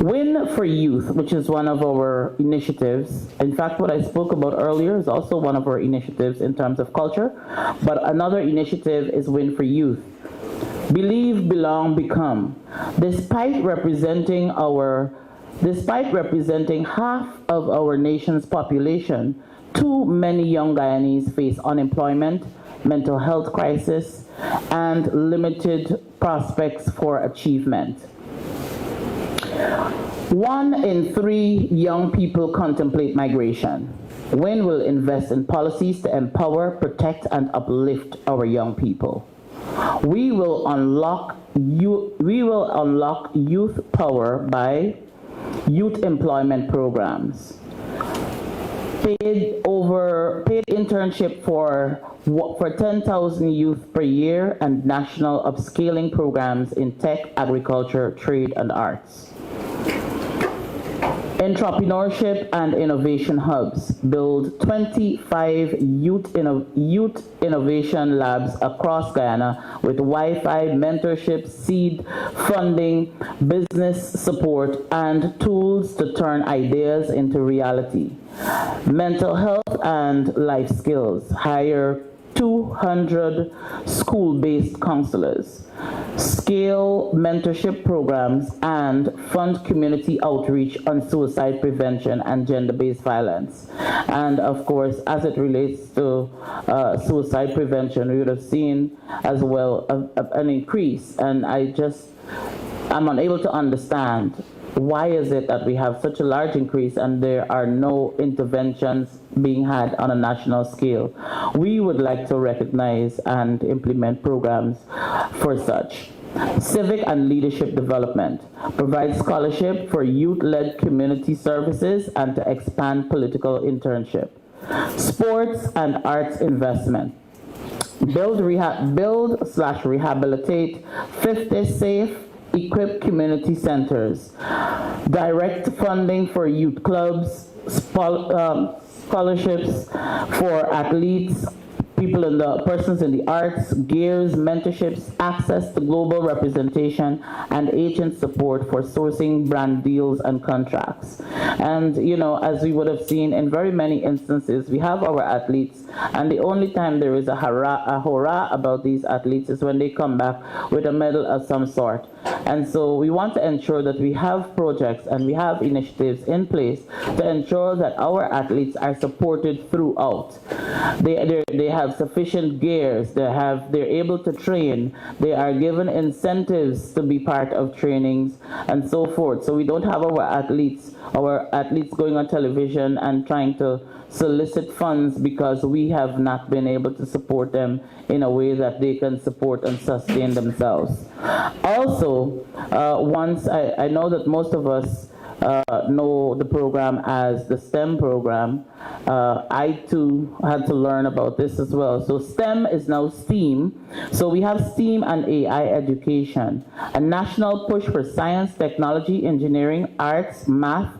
Win for Youth, which is one of our initiatives. In fact, what I spoke about earlier is also one of our initiatives in terms of culture, but another initiative is Win for Youth. Believe, belong, become. Despite representing half of our nation's population, too many young Guyanese face unemployment, mental health crisis, and limited prospects for achievement. 1 in 3 young people contemplate migration. WIN will invest in policies to empower, protect, and uplift our young people. We will unlock youth power by youth employment programs, paid internship for 10,000 youth per year, and national upscaling programs in tech, agriculture, trade, and arts. Entrepreneurship and innovation hubs. Build 25 youth innovation labs across Guyana with Wi-Fi, mentorship, seed funding, business support, and tools to turn ideas into reality. Mental health and life skills. Hire 200 school-based counselors, scale mentorship programs, and fund community outreach on suicide prevention and gender-based violence. And of course, as it relates to suicide prevention, we would have seen as well an increase, and I'm unable to understand why is it that we have such a large increase and there are no interventions being had on a national scale. We would like to recognize and implement programs for such. Civic and leadership development. Provide scholarship for youth-led community services and to expand political internship. Sports and arts investment. Build/rehabilitate 50 safe, equip community centers, direct funding for youth clubs, scholarships for athletes, persons in the arts, gears, mentorships, access to global representation, and agent support for sourcing brand deals and contracts. And, as we would have seen in very many instances, we have our athletes, and the only time there is a hurrah about these athletes is when they come back with a medal of some sort. And so we want to ensure that we have projects and we have initiatives in place to ensure that our athletes are supported throughout. They have sufficient gears, they're able to train, they are given incentives to be part of trainings and so forth. So we don't have our athletes going on television and trying to solicit funds because we have not been able to support them in a way that they can support and sustain themselves. Also, I know that most of us know the program as the STEM program. I too had to learn about this as well. So STEM is now STEAM. So we have STEAM and AI education, a national push for science, technology, engineering, arts, math,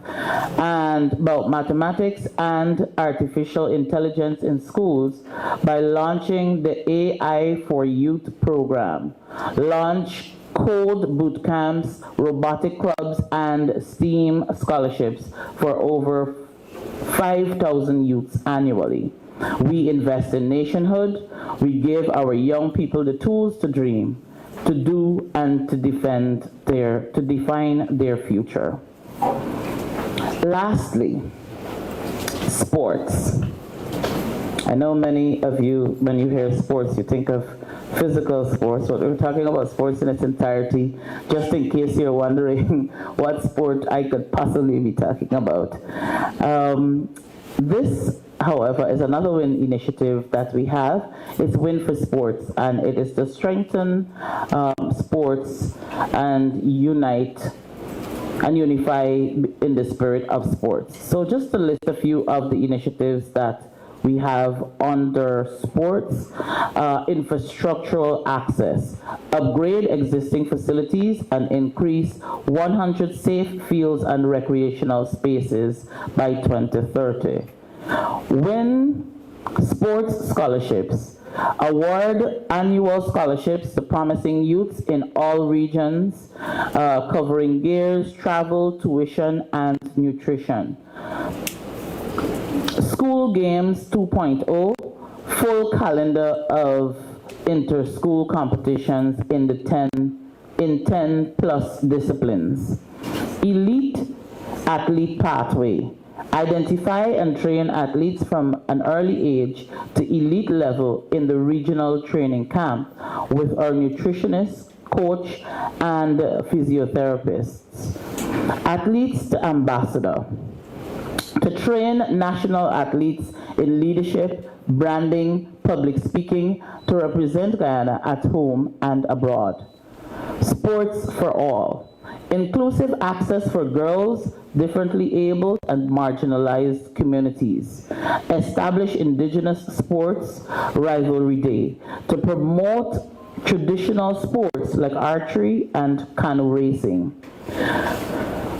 and mathematics and artificial intelligence in schools by launching the AI for Youth program. Launch code boot camps, robotic clubs, and STEAM scholarships for over 5,000 youths annually. We invest in nationhood. We give our young people the tools to dream, to do, and to define their future. Lastly, sports. I know many of you, when you hear sports, you think of physical sports, but we're talking about sports in its entirety, just in case you're wondering what sport I could possibly be talking about. This, however, is another WIN initiative that we have. It's WIN for Sports, and it is to strengthen sports and unite and unify in the spirit of sports. So just to list a few of the initiatives that we have under sports: infrastructural access, upgrade existing facilities and increase 100 safe fields and recreational spaces by 2030. WIN sports scholarships, award annual scholarships to promising youths in all regions, covering gears, travel, tuition, and nutrition. School Games 2.0, full calendar of inter-school competitions in 10 plus disciplines. Elite athlete pathway, Identify and train athletes from an early age to elite level in the regional training camp with our nutritionist, coach, and physiotherapists. Athletes to ambassador. To train national athletes in leadership, branding, public speaking, to represent Guyana at home and abroad. Sports for all. Inclusive access for girls, differently abled and marginalized communities. Establish Indigenous Sports Rivalry Day to promote traditional sports like archery and canoe racing.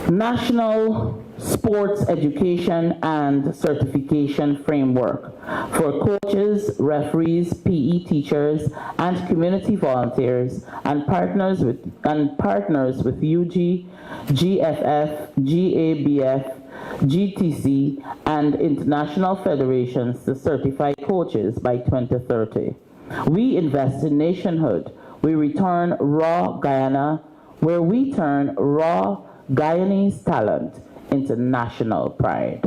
National Sports Education and Certification Framework for coaches, referees, PE teachers, and community volunteers, and partners with UG, GFF, GABF, GTC, and international federations to certify coaches by 2030. We invest in nationhood. We return raw Guyana, where we turn raw Guyanese talent into national pride.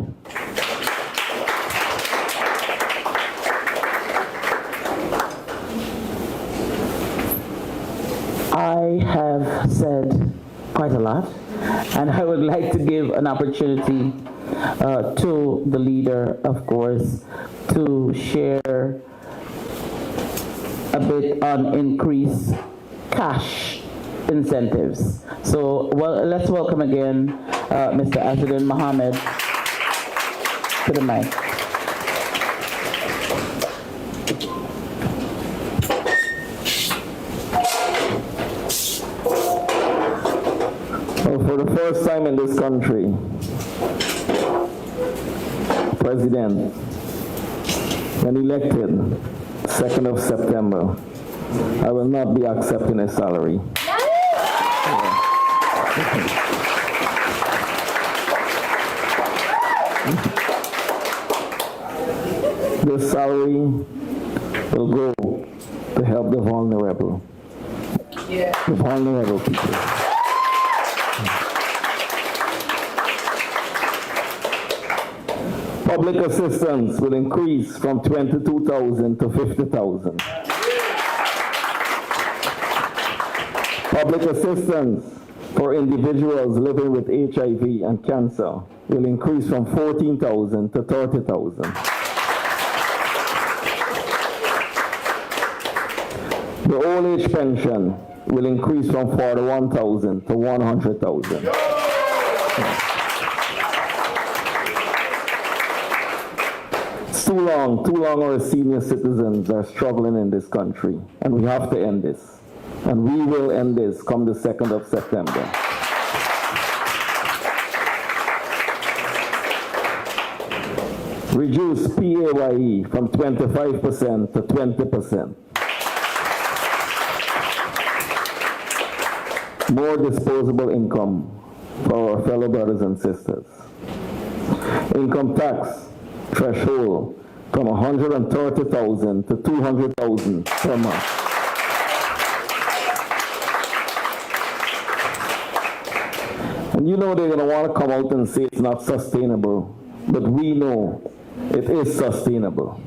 I have said quite a lot, and I would like to give an opportunity to the leader, of course, to share a bit on increased cash incentives. So, well, let's welcome again Mr. Azuddin Mohammed to the mic. Well, for the first time in this country, President, when elected 2nd of September, I will not be accepting a salary. This salary will go to help the vulnerable. The vulnerable people. Public assistance will increase from 22,000 to 50,000. Public assistance for individuals living with HIV and cancer will increase from 14,000 to 30,000. The old age pension will increase from 41,000 to 100,000. It's too long our senior citizens are struggling in this country, and we have to end this. And we will end this come the 2nd of September. Reduce PAYE from 25% to 20%. More disposable income for our fellow brothers and sisters. Income tax threshold from 130,000 to 200,000 per month. And you know they're going to want to come out and say it's not sustainable, but we know it is sustainable.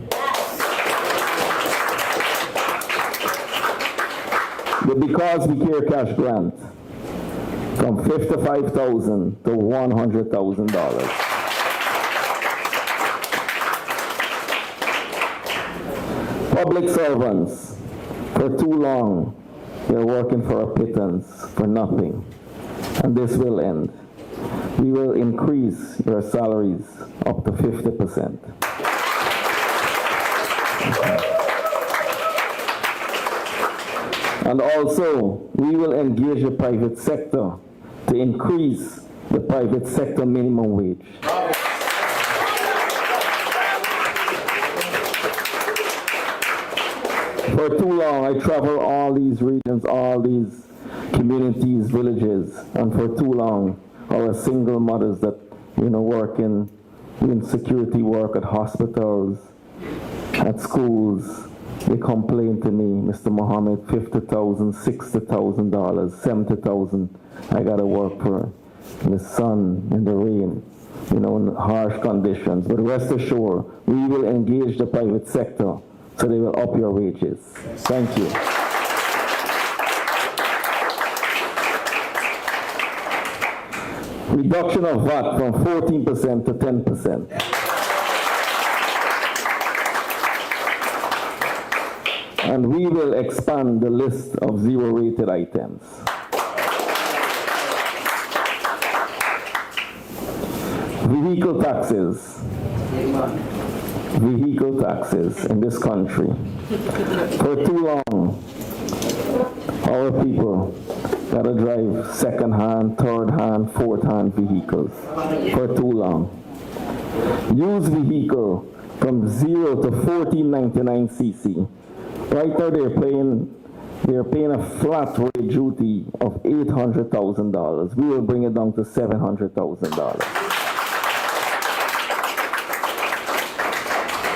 The Because We Care Cash Grant from $55,000 to $100,000. Public servants, for too long, they're working for a pittance, for nothing. And this will end. We will increase your salaries up to 50%. And also, we will engage the private sector to increase the private sector minimum wage. For too long, I travel all these regions, all these communities, villages, and for too long, our single mothers that, work in security work at hospitals, at schools, they complain to me, Mr. Mohammed, $50,000, $60,000, $70,000. I gotta work for the sun and the rain. in harsh conditions. But rest assured, we will engage the private sector so they will up your wages. Thank you. Reduction of VAT from 14% to 10%. And we will expand the list of zero-rated items. Vehicle taxes. Vehicle taxes in this country. For too long, our people gotta drive second-hand, third-hand, fourth-hand vehicles. For too long. Used vehicle from 0 to 1499 cc. Right now they're paying a flat rate duty of $800,000. We will bring it down to $700,000.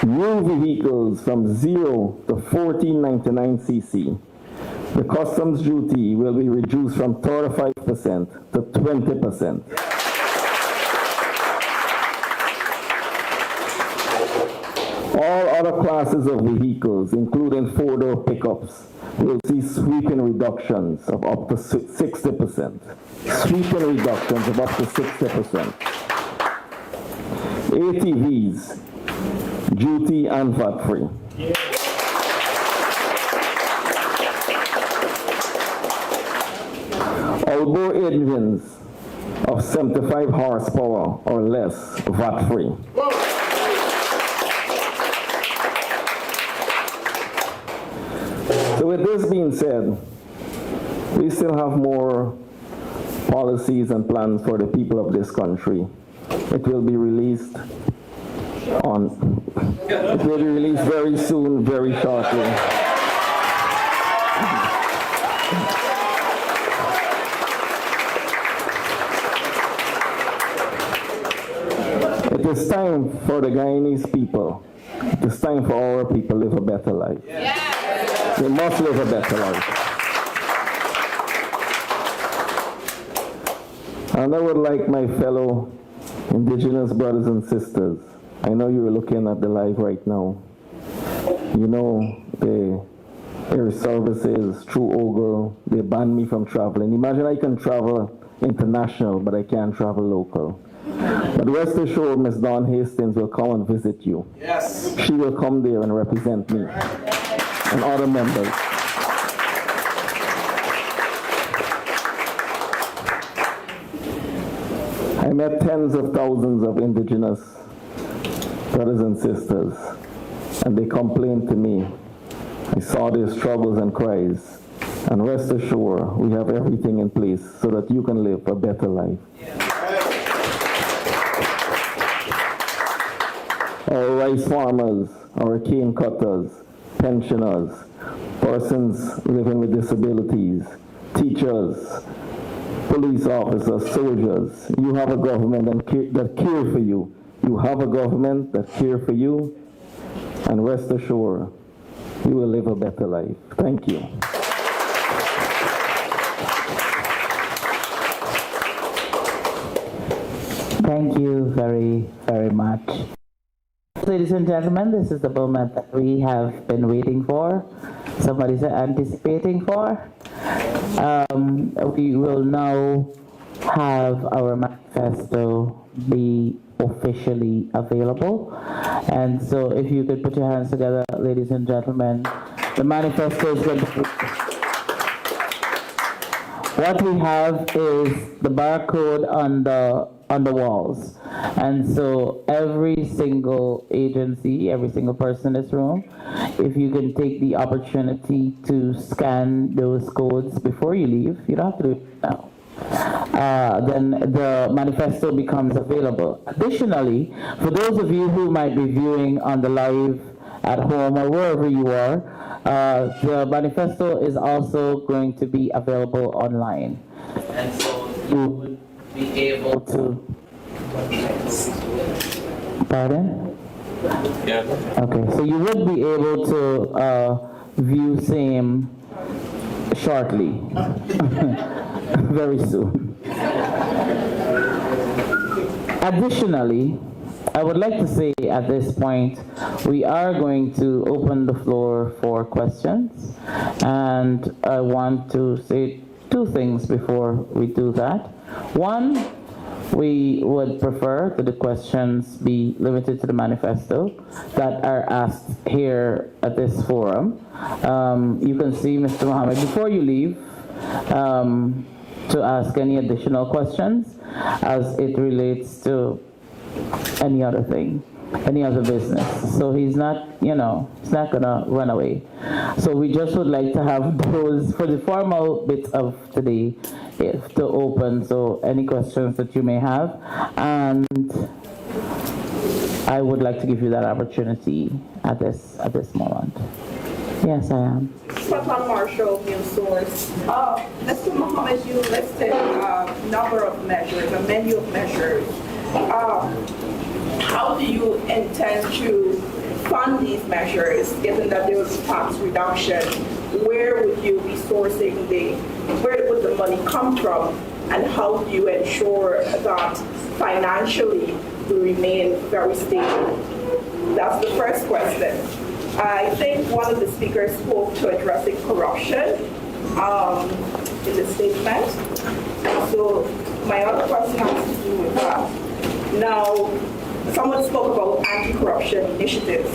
New vehicles from 0 to 1499 cc. The customs duty will be reduced from 35% to 20%. All other classes of vehicles, including four-door pickups, will see sweeping reductions of up to 60%. Sweeping reductions of up to 60%. ATVs, duty and VAT-free. Outboard engines of 75 horsepower or less, VAT-free. So with this being said, we still have more policies and plans for the people of this country. It will be released very soon, very shortly. It is time for the Guyanese people. It is time for our people to live a better life. They must live a better life. And I would like my fellow indigenous brothers and sisters, I know you're looking at the live right now. You know, the air services through Ogle, they banned me from traveling. Imagine I can travel international, but I can't travel local. But rest assured, Ms. Dawn Hastings will come and visit you. Yes. She will come there and represent me and other members. I met tens of thousands of indigenous brothers and sisters, and they complained to me. I saw their struggles and cries, and rest assured, we have everything in place so that you can live a better life. Our rice farmers, our cane cutters, pensioners, persons living with disabilities, teachers, police officers, soldiers. You have a government that cares for you. You have a government that cares for you, and rest assured, you will live a better life. Thank you. Thank you very, very much. Ladies and gentlemen, this is the moment that we have been waiting for. Somebody said anticipating for. We will now have our manifesto be officially available. And so if you could put your hands together, ladies and gentlemen, the manifesto is going to be... What we have is the barcode on the walls. And so every single agency, every single person in this room, if you can take the opportunity to scan those codes before you leave, you don't have to do it now. Then the manifesto becomes available. Additionally, for those of you who might be viewing on the live at home or wherever you are, the manifesto is also going to be available online. And so you would be able to... Pardon? Yeah. Okay, so you would be able to view same shortly. Very soon. Additionally, I would like to say at this point, we are going to open the floor for questions, and I want to say two things before we do that. One, we would prefer that the questions be limited to the manifesto that are asked here at this forum. You can see, Mr. Mohammed, before you leave, to ask any additional questions as it relates to any other thing, any other business. So he's not, he's not gonna run away. So we just would like to have those for the formal bit of today to open. So any questions that you may have, and I would like to give you that opportunity at this moment. Yes, I am. Patan Marshall, News Source. Mr. Mohammed, you listed a number of measures, a menu of measures. How do you intend to fund these measures, given that there was tax reduction? Where would you be sourcing where would the money come from? And how do you ensure that financially we remain very stable? That's the first question. I think one of the speakers spoke to addressing corruption in the statement. So my other question has to do with that. Now, someone spoke about anti-corruption initiatives.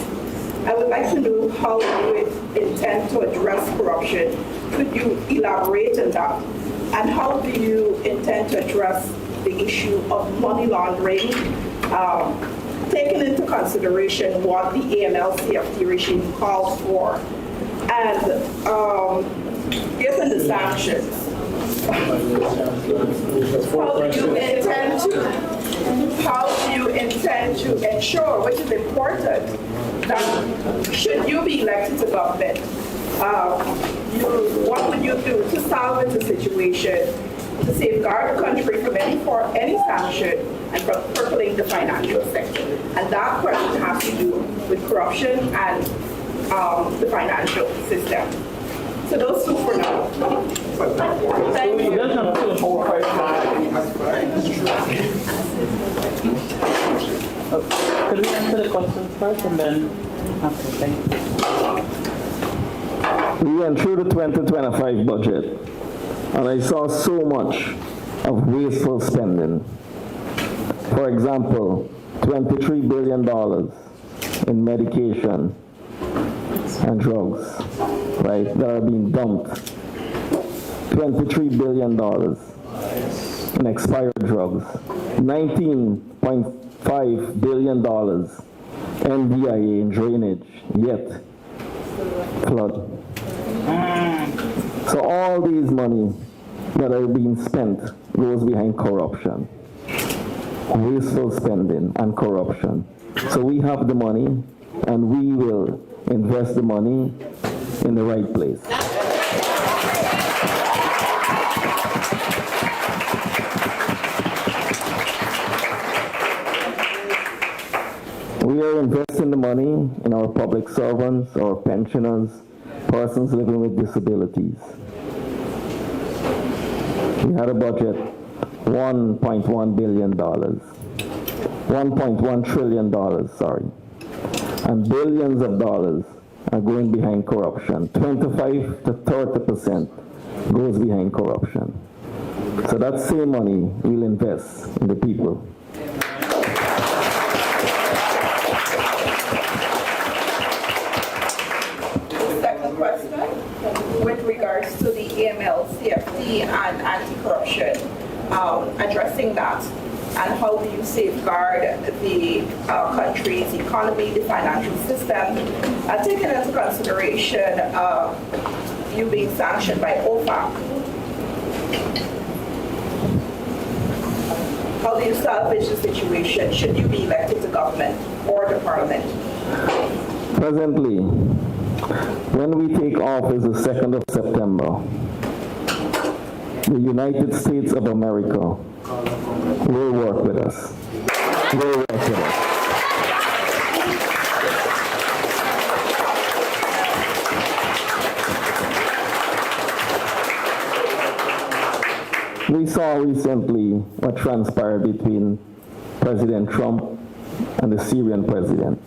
I would like to know how you intend to address corruption. Could you elaborate on that? And how do you intend to address the issue of money laundering, taking into consideration what the AML-CFT regime calls for, and given the sanctions, how do you intend to ensure, which is important, that should you be elected to government, what would you do to salvage the situation, to safeguard the country from any sanction and from crippling the financial sector? And that question has to do with corruption and the financial system. So those two for now. Thank you. Could we answer the questions first and then after? Thank you. We went through the 2025 budget, and I saw so much of wasteful spending. For example, $23 billion in medication and drugs, right, that are being dumped. $23 billion in expired drugs. $19.5 billion NDIA in drainage, yet flood. So all these money that are being spent goes behind corruption, wasteful spending and corruption. So we have the money, and we will invest the money in the right place. We are investing the money in our public servants, our pensioners, persons living with disabilities. We had a budget, $1.1 billion, $1.1 trillion, sorry. And billions of dollars are going behind corruption. 25 to 30% goes behind corruption. So that same money we'll invest in the people. Second question, with regards to the AML, CFT, and anti-corruption, addressing that, and how do you safeguard the country's economy, the financial system, taking into consideration you being sanctioned by OFAC? How do you salvage the situation should you be elected to government or the parliament? Presently, when we take office the 2nd of September, the United States of America will work with us. Will work with us. We saw recently what transpired between President Trump and the Syrian president.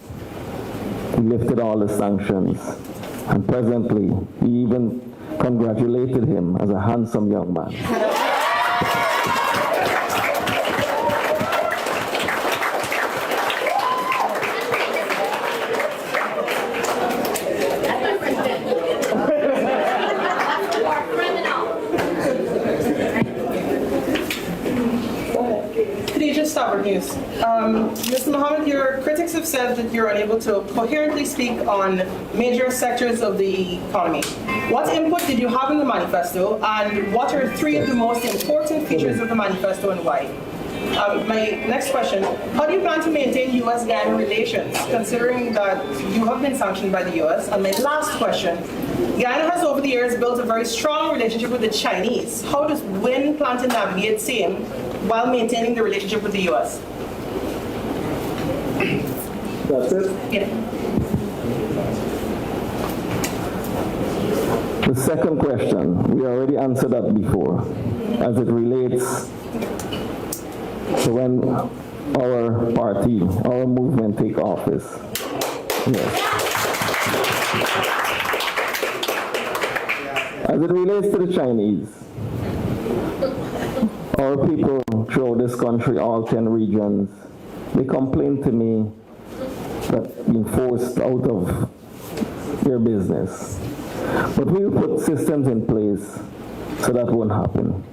He lifted all the sanctions, and presently he even congratulated him as a handsome young man. News. Mr. Mohammed, your critics have said that you're unable to coherently speak on major sectors of the economy. What input did you have in the manifesto, and what are three of the most important features of the manifesto and why? My next question, how do you plan to maintain U.S.-Guyana relations, considering that you have been sanctioned by the U.S.? And my last question, Guyana has over the years built a very strong relationship with the Chinese. How does WIN plan to navigate same while maintaining the relationship with the U.S.? That's it? Yeah. The second question, we already answered that before, as it relates to when our party, our movement take office. Yes. As it relates to the Chinese, our people throughout this country, all 10 regions, they complain to me that being forced out of their business. But we will put systems in place so that won't happen.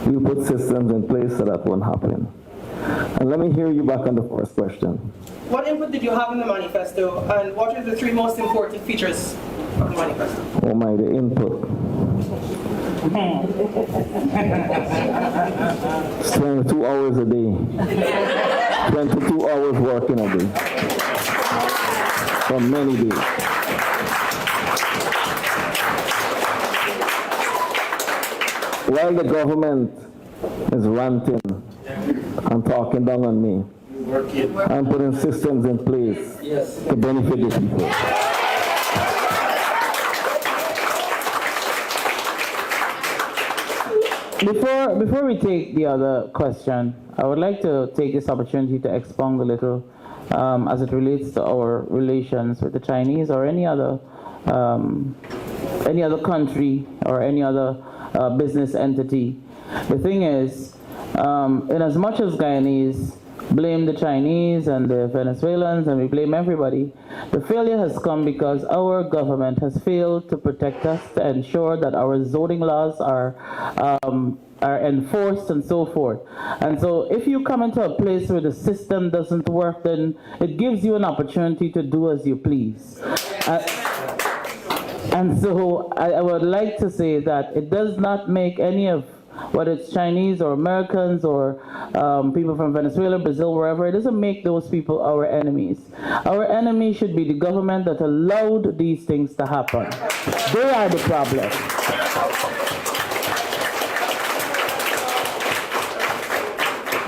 We will put systems in place so that won't happen. And let me hear you back on the first question. What input did you have in the manifesto, and what are the three most important features of the manifesto? Oh my, the input. It's 22 hours a day. 22 hours working a day. For many days. While the government is ranting and talking down on me, I'm putting systems in place to benefit the people. Before we take the other question, I would like to take this opportunity to expound a little as it relates to our relations with the Chinese or any other country or any other business entity. The thing is, in as much as Guyanese blame the Chinese and the Venezuelans and we blame everybody, the failure has come because our government has failed to protect us, to ensure that our zoning laws are enforced and so forth. And so if you come into a place where the system doesn't work, then it gives you an opportunity to do as you please. And so I would like to say that it does not make any of, whether it's Chinese or Americans or people from Venezuela, Brazil, wherever, it doesn't make those people our enemies. Our enemy should be the government that allowed these things to happen. They are the problem.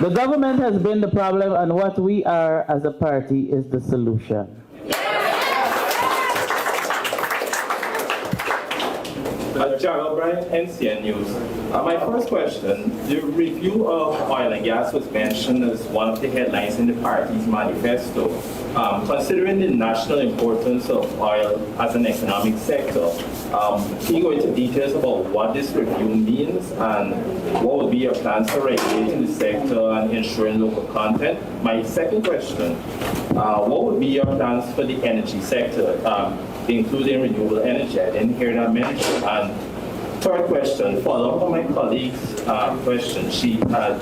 The government has been the problem, and what we are as a party is the solution. Gerald Bryan, NCN News. My first question, the review of oil and gas was mentioned as one of the headlines in the party's manifesto. Considering the national importance of oil as an economic sector, can you go into details about what this review means and what would be your plans for regulating the sector and ensuring local content? My second question, what would be your plans for the energy sector, including renewable energy? I didn't hear that mentioned. And third question, follow up on my colleague's question. She had,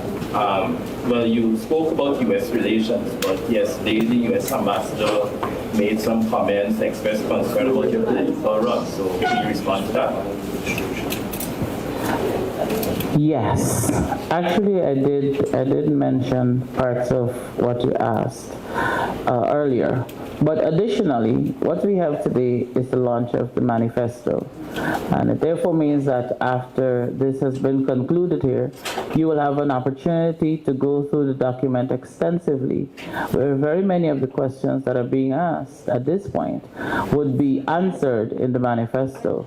well, you spoke about U.S. relations, but yesterday the U.S. ambassador made some comments, expressed concern about your political run. So can you respond to that? Yes, actually I did mention parts of what you asked earlier. But additionally, what we have today is the launch of the manifesto. And it therefore means that after this has been concluded here, you will have an opportunity to go through the document extensively, where very many of the questions that are being asked at this point would be answered in the manifesto.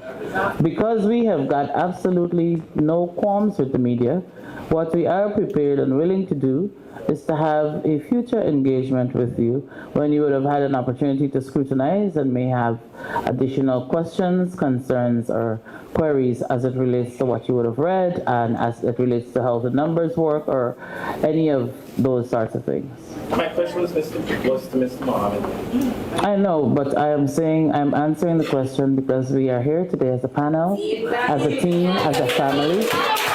Because we have got absolutely no qualms with the media, what we are prepared and willing to do is to have a future engagement with you when you would have had an opportunity to scrutinize and may have additional questions, concerns, or queries as it relates to what you would have read and as it relates to how the numbers work or any of those sorts of things. My question was to Mr. Mohammed. I know, but I'm answering the question because we are here today as a panel, as a team, as a family,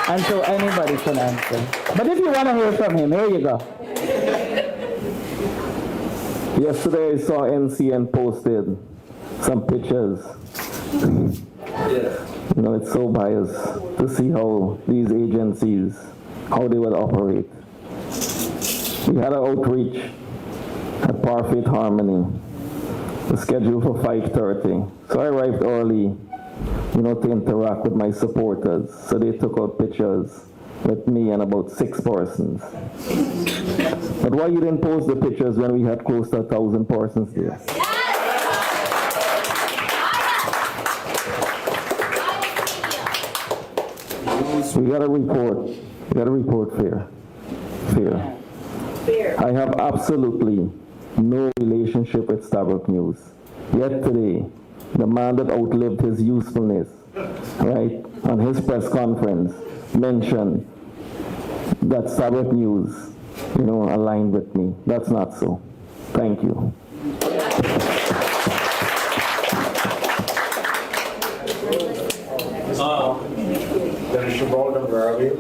and so anybody can answer. But if you want to hear from him, here you go. Yesterday I saw NCN posted some pictures. You know, it's so biased to see how these agencies, how they will operate. We had an outreach at Parfait Harmony, scheduled for 5:30. So I arrived early, you know, to interact with my supporters. So they took out pictures with me and about 6 persons. But why you didn't post the pictures when we had close to 1,000 persons there? We got to report fair. I have absolutely no relationship with Starbuck News. Yet today, the man that outlived his usefulness, right, on his press conference, mentioned that Starbuck News, you know, aligned with me. That's not so. Thank you.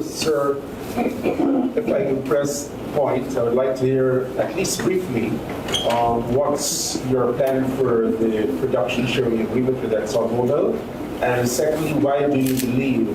Sir, if I can press point, I would like to hear, at least briefly, what's your plan for the production sharing agreement with ExxonMobil? And secondly, why do you believe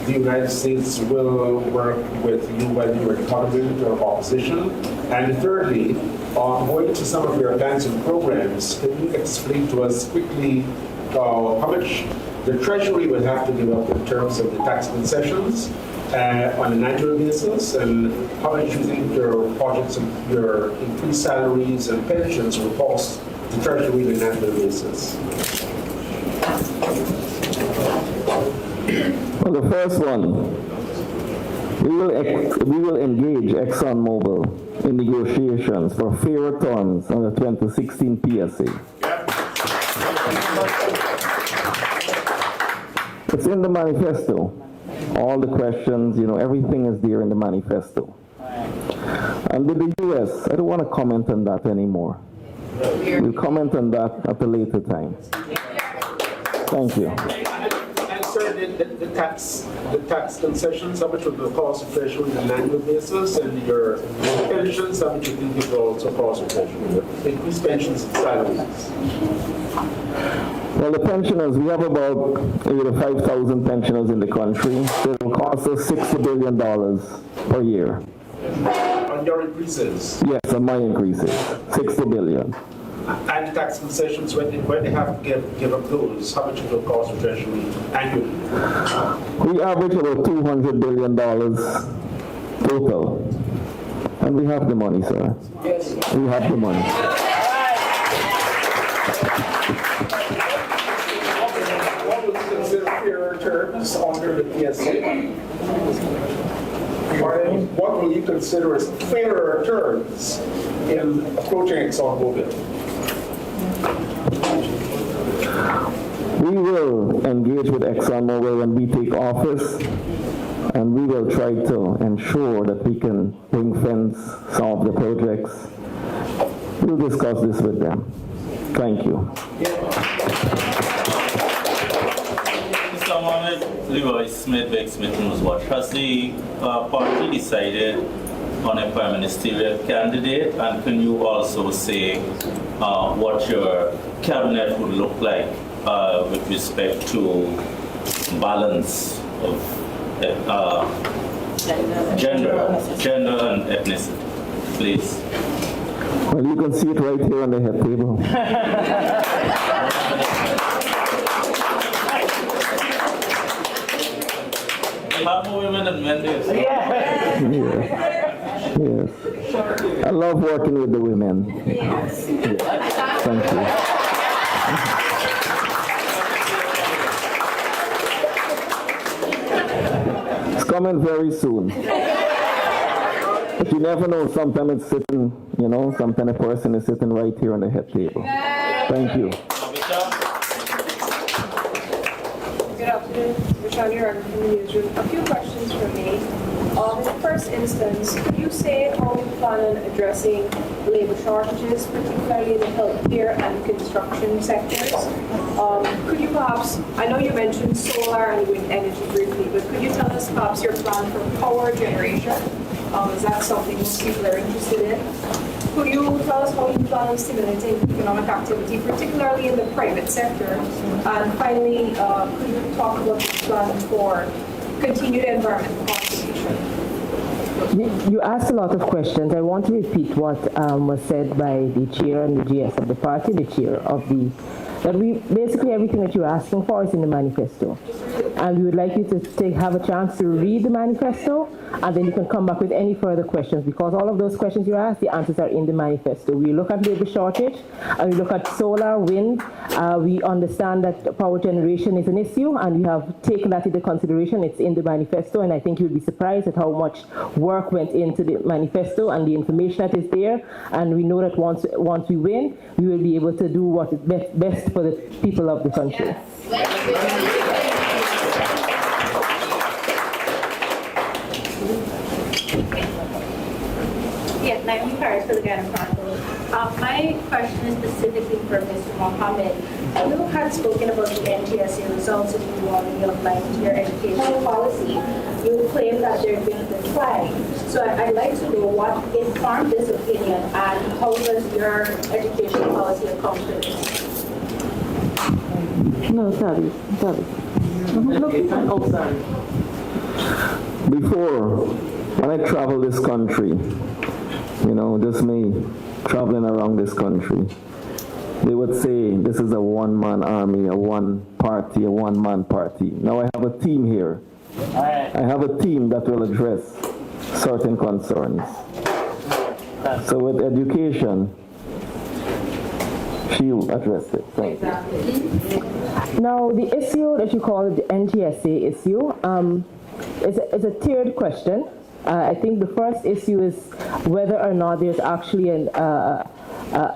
the United States will work with you whether you're in government or opposition? And thirdly, going to some of your plans and programs, can you explain to us quickly how much the Treasury will have to give up in terms of the tax concessions on an annual basis, and how much you think your projects and your increased salaries and pensions will cost the Treasury on an annual basis? Well, the first one, we will engage ExxonMobil in negotiations for fairer terms on the 2016 PSA. It's in the manifesto. All the questions, you know, everything is there in the manifesto. And with the U.S., I don't want to comment on that anymore. We'll comment on that at a later time. Thank you. And sir, the tax concessions, how much would the cost of Treasury on an annual basis, and your pensions, how much you think it will also cost of Treasury? Increased pensions and salaries. Well, the pensioners, we have about 5,000 pensioners in the country. So it will cost us $60 billion per year. On your increases? Yes, on my increases, $60 billion. And tax concessions, when they have to give up those, how much it will cost for Treasury annually? We average about $200 billion total. And we have the money, sir. Yes. We have the money. What would you consider fairer terms under the PSA? What will you consider as fairer terms in approaching ExxonMobil? We will engage with ExxonMobil when we take office, and we will try to ensure that we can ring-fence some of the projects. We'll discuss this with them. Thank you. Mr. Mohammed, Leroy Smith, Beck Smith News Watch. Has the party decided on a prime ministerial candidate, and can you also say what your cabinet would look like with respect to balance of gender and ethnicity, please? Well, you can see it right here on the head table. We have more women than men there. Yes. I love working with the women. Yes. Thank you. It's coming very soon. But you never know, sometimes it's sitting, sometimes a person is sitting right here on the head table. Thank you. Good afternoon, Michelle Uriah from the newsroom. A few questions from me. In the first instance, could you say how you plan on addressing labor shortages, particularly in the healthcare and construction sectors? Could you perhaps, I know you mentioned solar and wind energy briefly, but could you tell us perhaps your plan for power generation? Is that something most people are interested in? Could you tell us how you plan on stimulating economic activity, particularly in the private sector? And finally, could you talk about your plan for continued environmental conservation? You asked a lot of questions. I want to repeat what was said by the chair and the GS of the party, the chair of the, that basically everything that you're asking for is in the manifesto. And we would like you to have a chance to read the manifesto, and then you can come back with any further questions, because all of those questions you asked, the answers are in the manifesto. We look at labor shortage, and we look at solar, wind. We understand that power generation is an issue, and we have taken that into consideration. It's in the manifesto, and I think you'll be surprised at how much work went into the manifesto and the information that is there. And we know that once we win, we will be able to do what is best for the people of the country. Yes, Naomi Paris for the Ghana Chronicle. My question is specifically for Mr. Mohammed. You had spoken about the NTSA results and you already outlined your education policy. You claim that there has been a decline. So I'd like to know what informed this opinion and how does your education policy account for this? No, sorry. Oh, sorry. Before, when I travel this country, just me traveling around this country, they would say this is a one-man army, a one-man party. Now I have a team here. I have a team that will address certain concerns. So with education, she'll address it. Thank you. Now, the issue that you call the NTSA issue is a tiered question. I think the first issue is whether or not there's actually a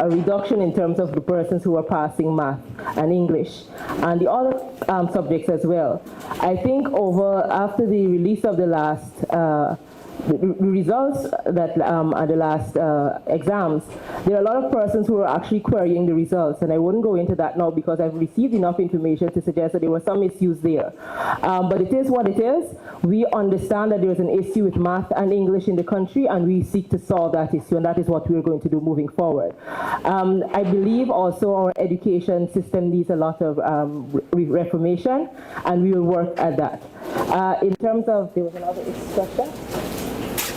reduction in terms of the persons who are passing math and English and the other subjects as well. I think after the release of the last results that at the last exams, there are a lot of persons who are actually querying the results, and I wouldn't go into that now because I've received enough information to suggest that there were some issues there. But it is what it is. We understand that there's an issue with math and English in the country, and we seek to solve that issue, and that is what we're going to do moving forward. I believe also our education system needs a lot of reformation, and we will work at that. In terms of, there was another question.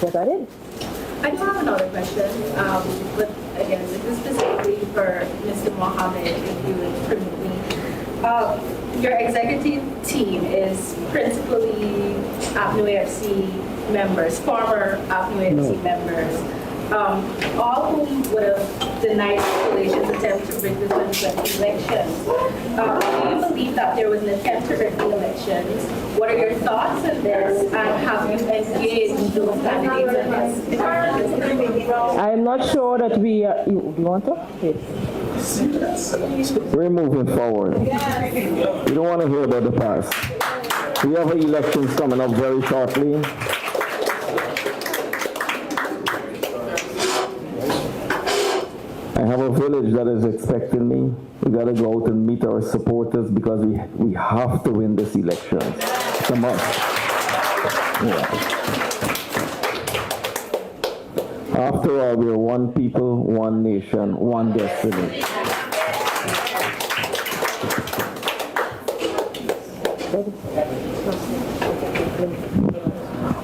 Was that it? I do have another question, but again, this is specifically for Mr. Mohammed, if you would permit me. Your executive team is principally APNU AFC members, former APNU AFC members, all whom would have denied the coalition's attempt to rig the 2020 elections. Do you believe that there was an attempt to rig the elections? What are your thoughts on this, and have you engaged those candidates in this? I'm not sure that we are. You want to? Yes. We're moving forward. We don't want to hear about the past. We have elections coming up very shortly. I have a village that is expecting me. We got to go out and meet our supporters because we have to win this election. It's a must. Yeah. After all, we are one people, one nation, one destiny.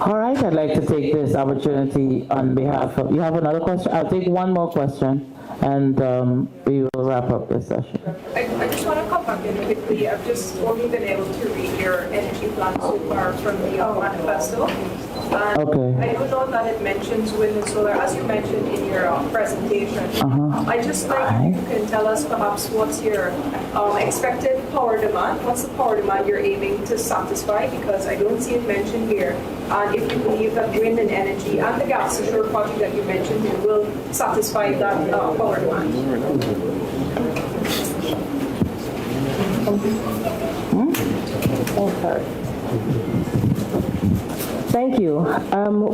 All right, I'd like to take this opportunity on behalf of, you have another question? I'll take one more question, and we will wrap up this session. I just want to come back in quickly. I've just only been able to read your energy plan so far from the manifesto. And Okay. I don't know that it mentions wind and solar, as you mentioned in your presentation. I just like if you can tell us perhaps what's your expected power demand? What's the power demand you're aiming to satisfy? Because I don't see it mentioned here. And if you believe that wind and energy and the gas secure project that you mentioned here will satisfy that power demand. Thank you.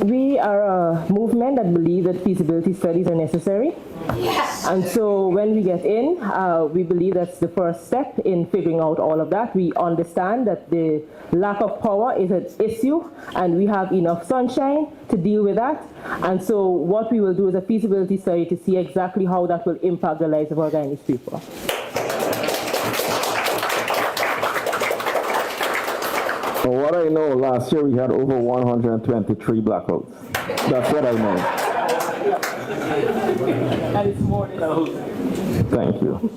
We are a movement that believes that feasibility studies are necessary. Yes. And so when we get in, we believe that's the first step in figuring out all of that. We understand that the lack of power is an issue, and we have enough sunshine to deal with that. And so what we will do is a feasibility study to see exactly how that will impact the lives of our Guyanese people. From what I know, last year we had over 123 blackouts. That's what I know. And it's more than Thank you.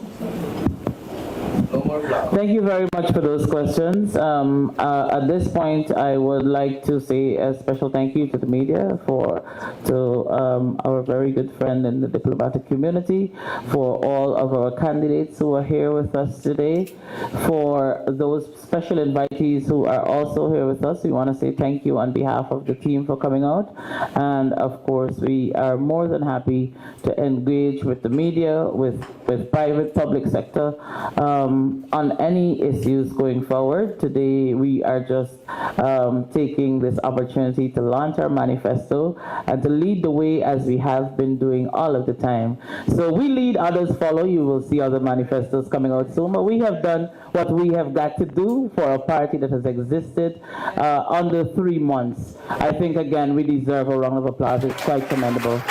Thank you very much for those questions. At this point, I would like to say a special thank you to the media, to our very good friend in the diplomatic community, for all of our candidates who are here with us today, for those special invitees who are also here with us. We want to say thank you on behalf of the team for coming out. And of course, we are more than happy to engage with the media, with private, public sector, on any issues going forward. Today, we are just taking this opportunity to launch our manifesto and to lead the way as we have been doing all of the time. So we lead, others follow. You will see other manifestos coming out soon, but we have done what we have got to do for a party that has existed under 3 months. I think, again, we deserve a round of applause. It's quite commendable.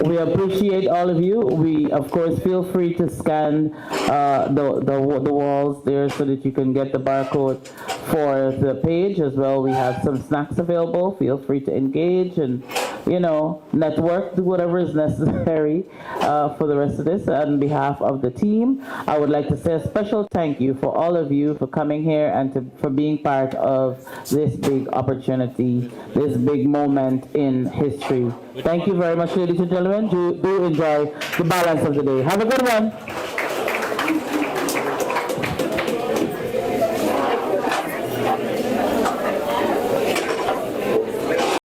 We appreciate all of you. We, of course, feel free to scan the walls there so that you can get the barcode for the page as well. We have some snacks available. Feel free to engage and, you know, network, do whatever is necessary for the rest of this. On behalf of the team, I would like to say a special thank you for all of you for coming here and for being part of this big opportunity, this big moment in history. Thank you very much, ladies and gentlemen. Do enjoy the balance of the day. Have a good one.